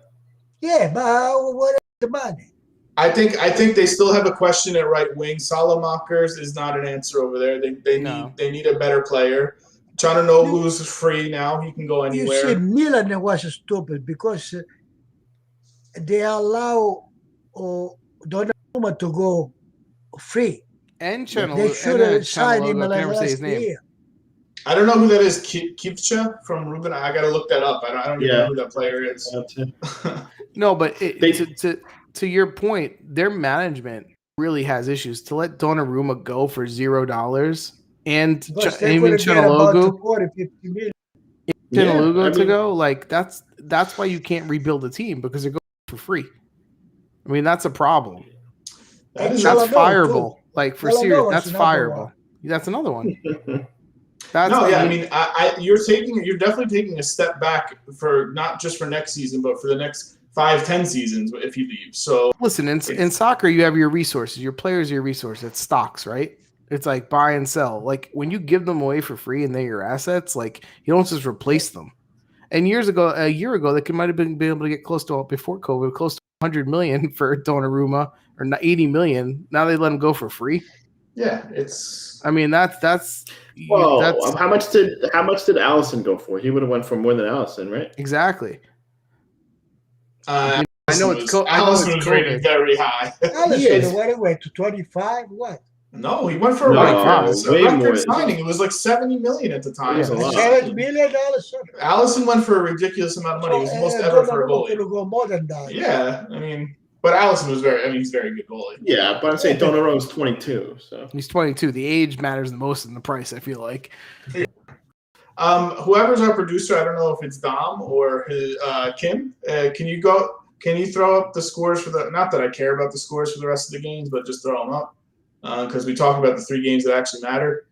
Yeah, but what is the money? I think they still have a question at right wing. Salamakers is not an answer over there. They need a better player. Chananoglu's free now. He can go You see, anywhere. Milan was stupid because they allow Donnarumma to go free. And They should have signed him I can never say last his name. year. I don't know who that is. Kivcha from Ruben. I got to look that up. I don't even know who that player is. No, but to your point, their management really has issues. To let Donnarumma go for $0 and even Chanaloglu to go, like that's why you can't rebuild a team, because they're going for free. I mean, that's a problem. That's fireable. Too. Like for serious, that's fireable. That's another one. You're definitely taking a step back for not just for next season, but for the next 5-10 seasons if you leave. So listen, in soccer, you have your resources. Your players are your resources. It's stocks, right? It's like buy and sell. Like when you give them away for free and they're your assets, like you don't just replace them. And a year ago, they might have been able to get close to, before COVID, close to 100 million for Donnarumma, or 80 million. Now they let him go for free. Yeah, it's. I mean, that's. How much did Allison go for? He would have went for more than Allison, right? Exactly. I know Allison was rated very high. Allison went away to 25. What? No, he went for a record signing. It was like 70 million at the time. Yeah, $7 million. Allison went for a ridiculous amount of money. It was the most ever for a goalie. Could go more than that. Yeah, I mean, but Allison was he's a very good goalie. Yeah, but I'm saying Donnarumma's 22, so he's 22. The age matters the most in the price, I feel like. Whoever's our producer, I don't know if it's Dom or Kim. Can you throw up the scores for the? Not that I care about the scores for the rest of the games, but just throw them up. Because we talk about the 3 games that actually matter.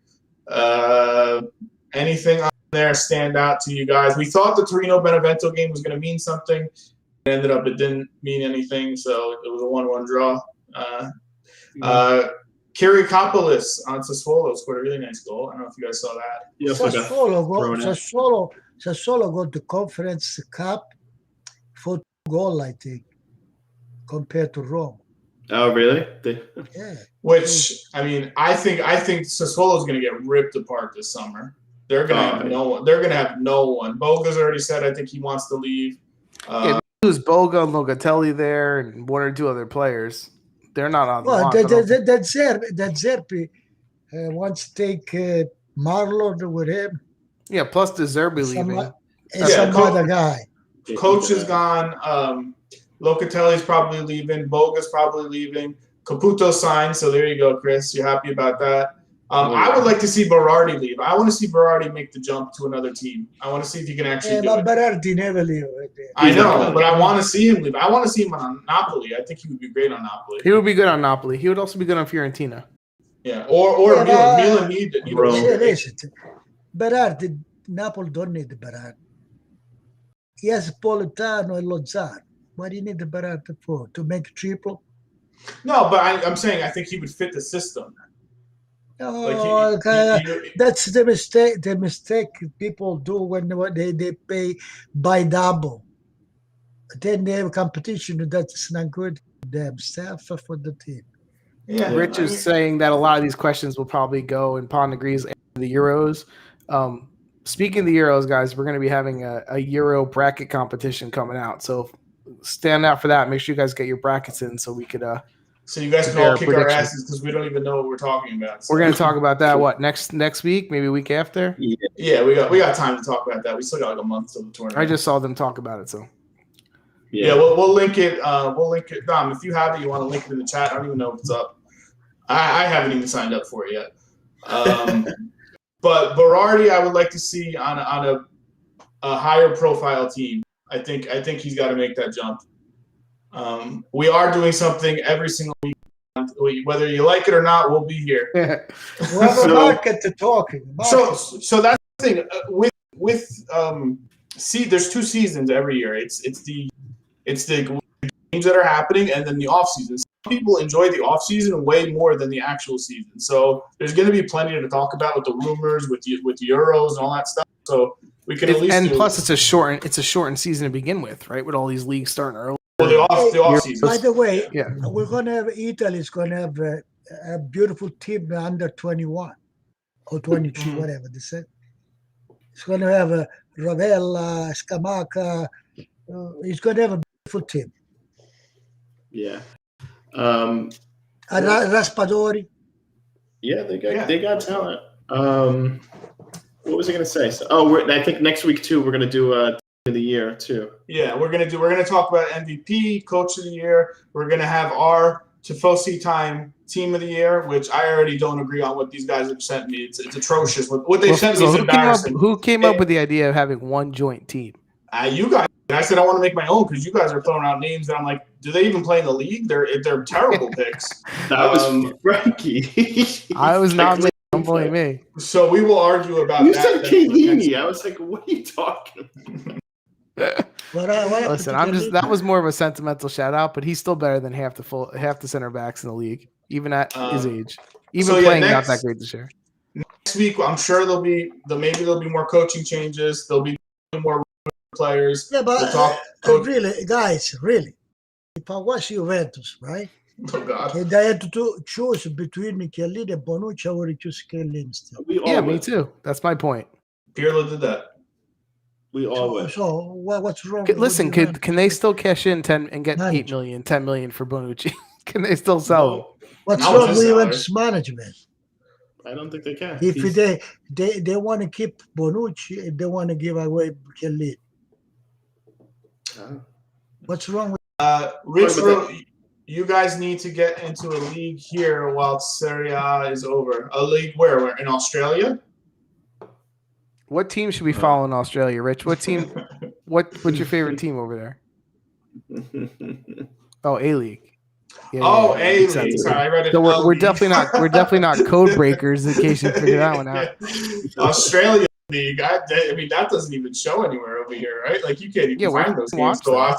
Anything on there stand out to you guys? We thought the Torino-Benevento game was going to mean something. It ended up it didn't mean anything, so it was a 1-1 draw. Kirikopoulos on Sassuolo scored a really nice goal. I don't know if you guys saw that. Sassuolo got the Conference Cup for 2 goals, I think, compared to Rome. Oh, really? Yeah. Which, I mean, I think Sassuolo is going to get ripped apart this summer. They're going to have no one. They're going to have no one. Boga's already said I think he wants to leave. Who's Boga and Locatelli there, and 1 or 2 other players. They're not on the line. That Zerbi wants to take Marlon with him. Yeah, plus the Zerbi leaving. Some other guy. Coach is gone. Locatelli's probably leaving. Boga's probably leaving. Caputo signed, so there you go, Chris. You're happy about that. I would like to see Berardi leave. I want to see Berardi make the jump to another team. I want to see if he can actually do it. Berardi never leave. I know, but I want to see him leave. I want to see him on Napoli. I think he would be great on Napoli. He would be good on Napoli. He would also be good on Fiorentina. Yeah, or Milan need Berardi, Napoli don't need Berardi. He has Politano and Lozano. What do you need the Berardi for? To make triple? No, but I'm saying I think he would fit the system. Oh, that's the mistake. The mistake people do when they pay by double. Then they have competition that's not good for them, staff for the team. Yeah, Rich is saying that a lot of these questions will probably go, and Pond agrees, after the Euros. Speaking of the Euros, guys, we're going to be having a Euro bracket competition coming out. So stand out for that. Make sure you guys get your brackets in so we could so you guys can all kick our asses because we don't even know what we're talking about. So. We're going to talk about that, next week, maybe a week after? Yeah, we got time to talk about that. We still got like a month till the tournament. I just saw them talk about it, so. Yeah, we'll link it. We'll link it. Dom, if you have it, you want to link it in the chat. I don't even know if it's up. I haven't even signed up for it yet. But Berardi, I would like to see on a higher profile team. I think he's got to make that jump. We are doing something every single week. Whether you like it or not, we'll be here. We'll have a market to talking. So that's the thing there's 2 seasons every year. It's the games that are happening and then the off season. Some people enjoy the off season way more than the actual season. So there's going to be plenty to talk about with the rumors, with Euros and all that stuff. So we can at least. And plus, it's a shortened season to begin with, right? With all these leagues starting early. Well, the off season. By the way, Yeah. we're going to have Italy's going to have a beautiful team under 21 or 23, whatever they said. It's going to have a Ravella, Scamacca. It's going to have a beautiful team. Yeah. Raspadori. Yeah, they got talent. What was I going to say? So, I think next week too we're going to do Team of the Year too. Yeah, we're going to talk about MVP, Coach of the Year. We're going to have our Tifosi Time Team of the Year, which I already don't agree on what these guys have sent me. It's atrocious. What they sent me is embarrassing. Who came up with the idea of having one joint team? You guys. And I said I want to make my own because you guys are throwing out names that I'm like, do they even play in the league? They're terrible picks. That was Frankie. I was not making. Don't blame me. So we will argue about you that. You said Chiellini. I was like, what are you talking about? Listen, that was more of a sentimental shout out, but he's still better than half the center backs in the league, even at his age. Even playing not that great this year. Next week, I'm sure maybe there'll be more coaching changes. There'll be more players. Yeah, but really, guys, if I was Juventus, right? Oh God! And I had to choose between Chiellini and Bonucci, I would choose Chiellini still. Yeah, me too. That's my point. Pirlo did that. We all would. So what's wrong? Listen, can they still cash in 10 and get 8 million, 10 million for Bonucci? Can they still sell him? What's wrong with Juventus management? I don't think they can. If they want to keep Bonucci, they want to give away Chiellini. What's wrong with Rich? You guys need to get into a league here while Serie A is over. A league where? In Australia? What team should we follow in Australia, Rich? What team? What's your favorite team over there? Oh, A-League. Yeah, A-League. Sorry, I read it. So we're definitely not code breakers. In case you figure that one out. Australia League. I mean, that doesn't even show anywhere over here, right? Like you can't even find those games to watch.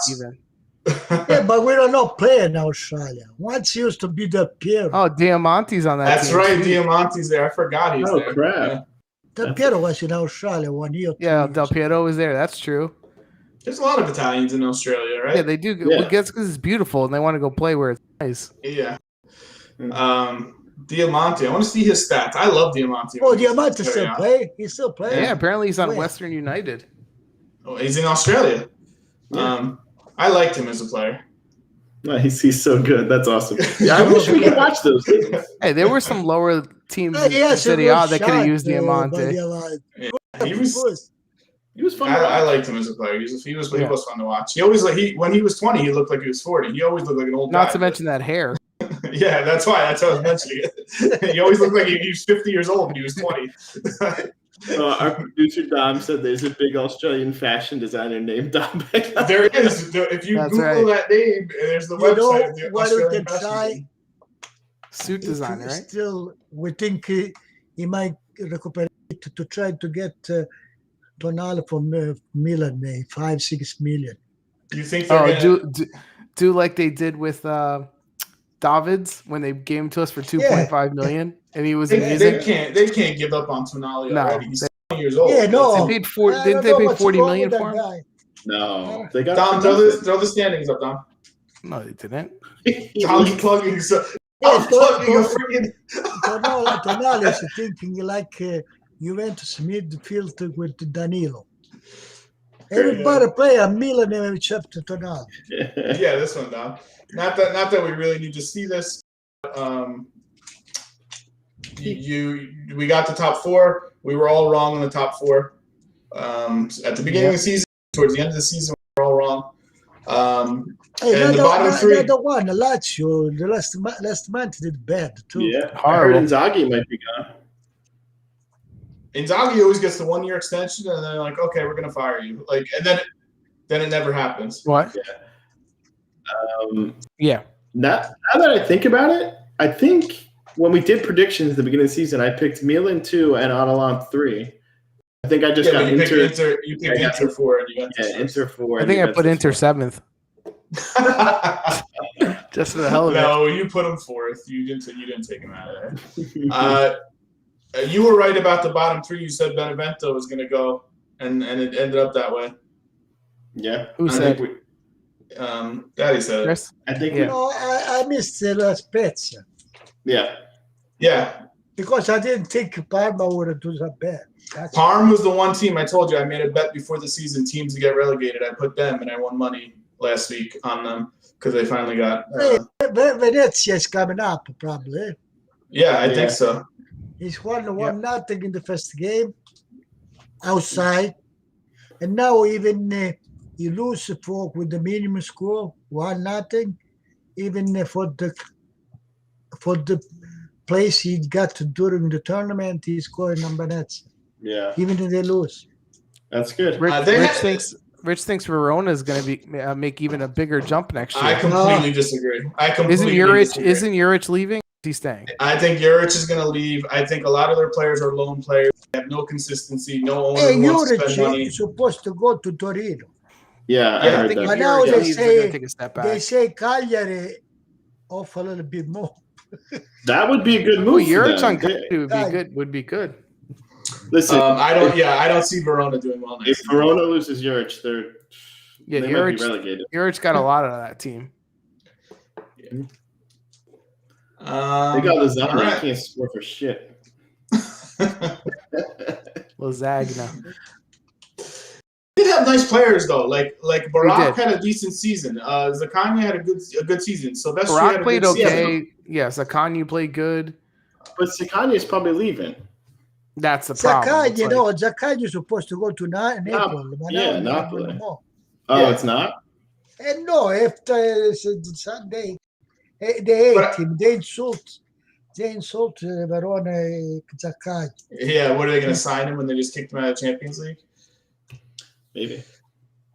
Yeah, but we don't know play in Australia. Once used to be Del Piero. Oh, Diamante's on that. That's team. Right, Diamante's there. I forgot he's there. Oh crap! Yeah. Del Piero was in Australia 1 year. Yeah, Del Piero was there. That's true. There's a lot of Italians in Australia, right? Yeah, they do. Yeah. Well, guess because it's beautiful and they want to go play where it's nice. Yeah. Diamante. I want to see his stats. I love Diamante. Oh, Diamante still play? He's still playing? Yeah, apparently he's on Western United. Oh, he's in Australia. Yeah. I liked him as a player. Nice. He's so good. That's awesome. Yeah, I wish we could watch those games. Hey, there were some lower teams in Serie A that could have used Diamante. Yeah, he was fun. I liked him as a player. He was fun to watch. He always when he was 20, he looked like he was 40. He always looked like an old guy. Not to mention that hair. Yeah, that's why I was mentioning it. He always looked like he was 50 years old when he was 20. Our producer Dom said there's a big Australian fashion designer named Dom. There is. If you Google that name, there's the website. The what you can try? Suit designer, right? Still, we think he might recuperate to try to get Tonali from Milan, 5-6 million. You think? Do like they did with Davids when they gave him to us for 2.5 million, and he was amazing. They can't give up on Tonali already. He's 20 years old. Yeah, no. Didn't they pay 40 million for him? Guy. No, they got Dom. Throw the standings up, Dom. No, they didn't. Dom's plugging. I'm plugging a freaking. Tonali is thinking like Juventus midfield with Danilo. Everybody play a Milan except Tonali. Yeah, this one, Dom. Not that we really need to see this. We got the top four. We were all wrong on the top four. At the beginning of the season, towards the end of the season, we were all wrong. And the bottom three. The one, Lazio, the last month did bad too. Yeah, I heard Inzaghi might be gone. Inzaghi always gets the 1 year extension, and then they're like, okay, we're gonna fire you. Like, and then it never happens. What? Yeah. Now that I think about it, I think when we did predictions at the beginning of the season, I picked Milan 2 and Atalanta 3. I think I just got Inter. You picked Inter 4, and you got Inter 4. I think I put Inter 7th. Just for the hell of it. No, you put him 4th. You didn't take him out of there. You were right about the bottom three. You said Benevento was going to go, and it ended up that way. Yeah. Who said? Daddy said it. Chris? I think Yeah. No, I missed La Spezia Yeah. because I didn't think Parma would do that bad. Parm was the one team I told you I made a bet before the season, teams to get relegated. I put them and I won money last week on them because they finally got. Venezia is coming up, probably. Yeah, I think so. He's won nothing in the first game outside, and now even he lose with the minimum score 1-0. Even for the place he got during the tournament, he's scoring on Venezia. Yeah. Even if they lose. That's good. Rich thinks Verona is going to be make even a bigger jump next year. I completely disagree. Isn't Juric leaving? Is he staying? I think Juric is going to leave. I think a lot of their players are lone players. They have no consistency. No owner wants to spend money. Is supposed to go to Torino. Yeah, I heard that. But now take a step back. they say Cagliari offer a little bit more. That would be a good move. Juric on Cagliari would be good. Listen, I don't see Verona doing well next if year. Verona loses Juric, they might be relegated. Juric's got a lot of that team. They got Lozano. Right. Can't score for shit. Lasagna. Did have nice players though. Like Barak had a decent season. Zakanya had a good season. So that's Barak played okay. Yeah, Zakanya played good. But Zakanya is probably leaving. That's the problem. Zakanya is supposed to go to Napoli. Napoli. It's not? And no, after Sunday, they hate him. They insult Verona Zakanya. Yeah, what are they going to sign him when they just kicked him out of the Champions League? Maybe.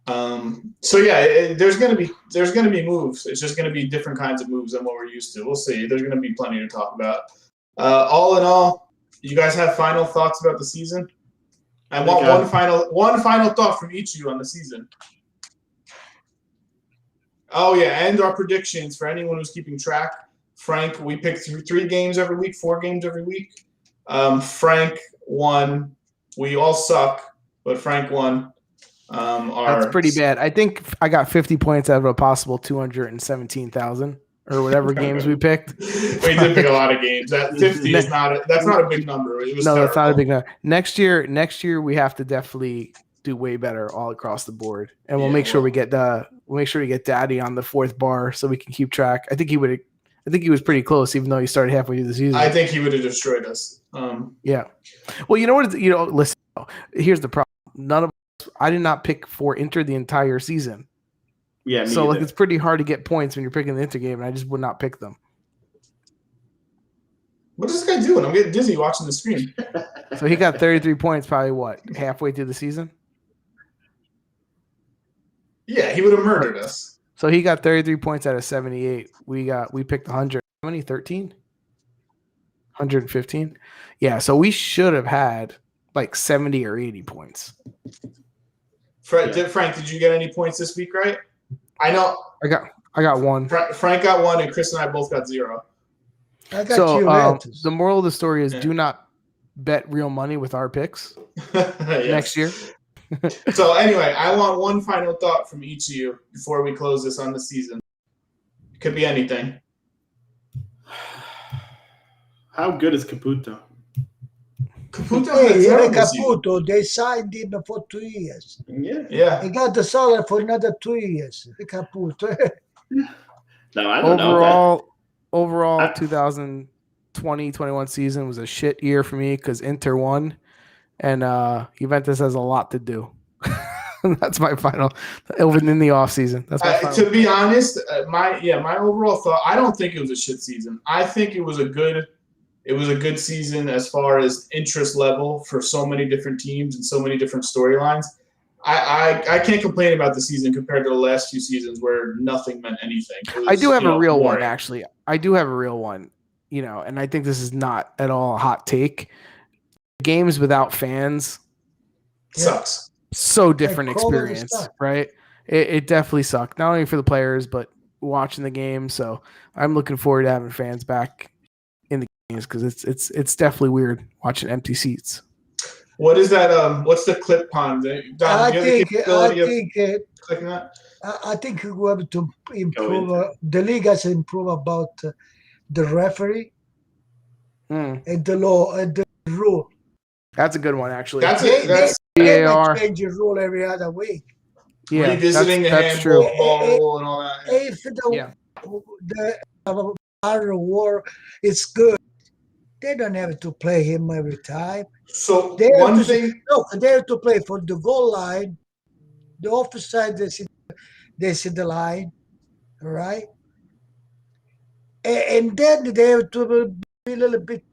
So yeah, there's going to be moves. It's just going to be different kinds of moves than what we're used to. We'll see. There's going to be plenty to talk about. All in all, you guys have final thoughts about the season? I want one final thought from each of you on the season. Oh yeah, and our predictions for anyone who's keeping track. Frank, we picked 3 games every week, 4 games every week. Frank won. We all suck, but Frank won. That's pretty bad. I think I got 50 points out of a possible 217,000 or whatever games we picked. We did pick a lot of games. That 50 is not a big number. It was that's not a big number. Next year we have to definitely do way better all across the board, and we'll make sure we get Daddy on the 4th bar so we can keep track. I think he was pretty close, even though he started halfway through the season. I think he would have destroyed us. Yeah. Well, you know what? Listen. Here's the problem. I did not pick for Inter the entire season. Yeah. So it's pretty hard to get points when you're picking the Inter game, and I just would not pick them. What is this guy doing? I'm getting dizzy watching the screen. So he got 33 points, probably halfway through the season. Yeah, he would have murdered us. So he got 33 points out of 78. We picked 100. How many? 13? 115? Yeah, so we should have had like 70 or 80 points. Frank, did you get any points this week, right? I know. I got 1. Frank got 1 and Chris and I both got 0. I got the moral of the story is do not bet real money with our picks next year. So anyway, I want one final thought from each of you before we close this on the season. Could be anything. How good is Caputo? Caputo, they signed him for 2 years. Yeah. He got the salary for another 2 years. Caputo. No, I don't know. Overall, 2020-21 season was a shit year for me because Inter won, and Juventus has a lot to do. That's my final in the off season. That's my final. To be honest, my overall thought. I don't think it was a shit season. I think it was a good season as far as interest level for so many different teams and so many different storylines. I can't complain about the season compared to the last few seasons where nothing meant anything. I do have a real one, actually. I do have a real one, and I think this is not at all a hot take. Games without fans sucks. So different experience, right? It definitely sucked, not only for the players, but watching the game. So I'm looking forward to having fans back in the games because it's definitely weird watching empty seats. What is that? What's the clip pond? Dom, do you have the capability of clicking that? I think we have to improve. The league has to improve about the referee and the law and the rule. That's a good one, actually. That's they change the rule every other week. Yeah, revisiting the handball rule and all that. If the war is good, they don't have to play him every time. So they have to play for the goal line, the offside. They see the line, right? And then they have to be a little bit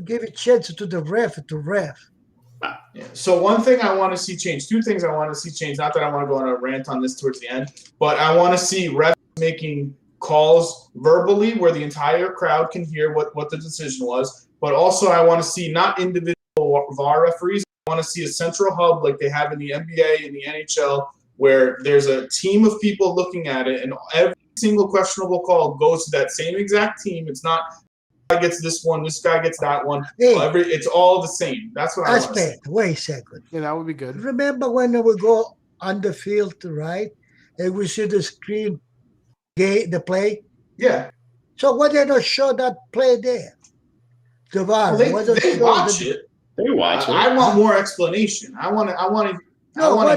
give a chance to the ref to ref. Yeah. So one thing I want to see change, two things I want to see change, not that I want to go on a rant on this towards the end, but I want to see refs making calls verbally where the entire crowd can hear what the decision was, but also I want to see not individual VAR referees. I want to see a central hub like they have in the NBA and the NHL where there's a team of people looking at it and every single questionable call goes to that same exact team. It's not guy gets this one, this guy gets that one. Hey, it's all the same. That's what I want to say. Wait a second. Yeah, that would be good. Remember when we go on the field, right? And we see the screen, the play? Yeah. So why they not show that play there? The VAR. Well, they watch it. They watch it. I want more explanation. I want to hear.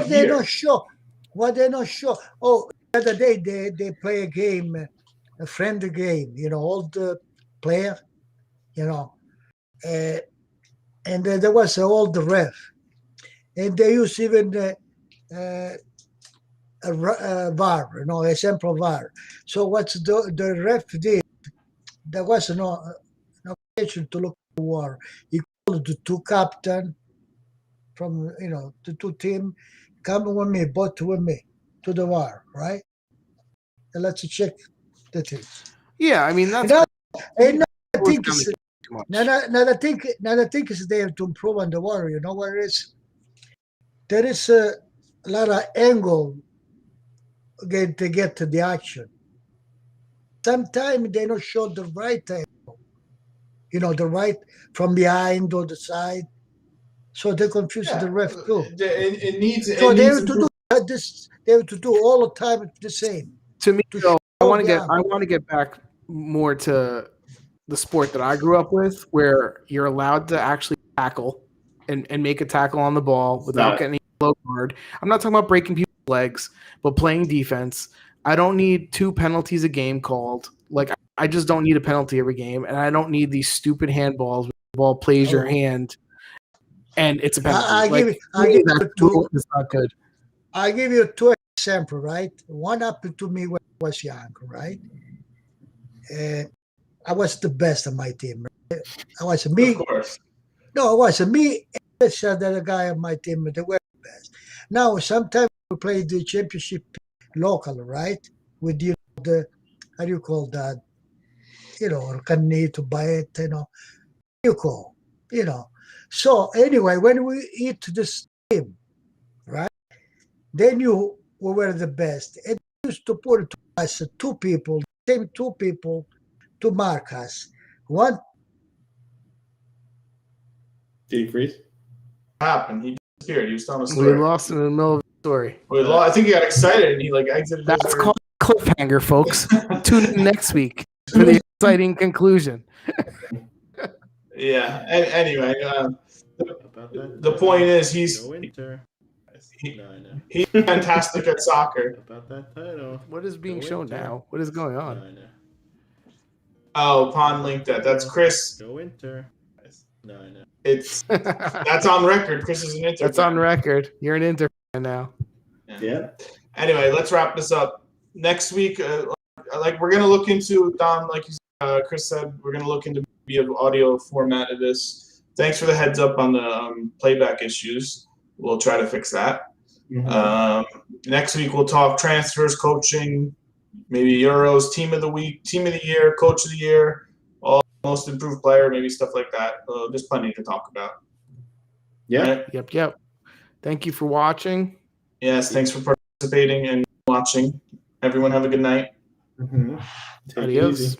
What they not show? Oh, the other day they play a game, a friendly game. All the player, and then there was all the ref, and they use even a VAR, a sample VAR. So what's the ref did? There was no occasion to look at the VAR. He called the two captain from the two team, come with me, both with me to the VAR, right? And let's check the things. Yeah, I mean that's. I think another thing is they have to improve on the VAR. You know what it is? There is a lot of angle to get to the action. Sometimes they don't show the right angle. The right from behind or the side. So they confuse the ref too. It needs. They have to do this. They have to do all the time the same. To me, though, I want to get back more to the sport that I grew up with, where you're allowed to actually tackle and make a tackle on the ball without getting a low card. I'm not talking about breaking people's legs, but playing defense. I don't need 2 penalties a game called. Like, I just don't need a penalty every game, and I don't need these stupid handballs where the ball plays your hand and it's a penalty. I give you 2. It's not good. I give you 2 examples, right? One happened to me when I was young, right? I was the best on my team. Right? I was me. Of course. No, I was me and the other guy on my team. They were the best. Now, sometimes we play the championship local, right? With the how do you call that? Can need to buy it. You call. So anyway, when we eat this team, right? Then we were the best. And used to put us 2 people, same 2 people, to mark us. One. Did he freeze? What happened? He disappeared. He was telling a story. We lost him in the middle of the story. I think he got excited and he exited. That's called a cliffhanger, folks. Tune in next week for the exciting conclusion. Yeah. Anyway, the point is he's fantastic at soccer. What is being shown now? What is going on? Oh, Pond linked that. That's Chris. Go Inter. No. That's on record. Chris is an Inter. That's on record. You're an Inter fan now. Yeah. Anyway, let's wrap this up. Next week, we're gonna look into Don, like Chris said, we're gonna look into the audio format of this. Thanks for the heads up on the playback issues. We'll try to fix that. Mm-hmm. Next week we'll talk transfers, coaching, maybe Euros, team of the week, team of the year, coach of the year, all most improved player, maybe stuff like that. There's plenty to talk about. Yeah. Right? Yep. Thank you for watching. Yes, thanks for participating and watching. Everyone have a good night. Mm-hmm. Adios.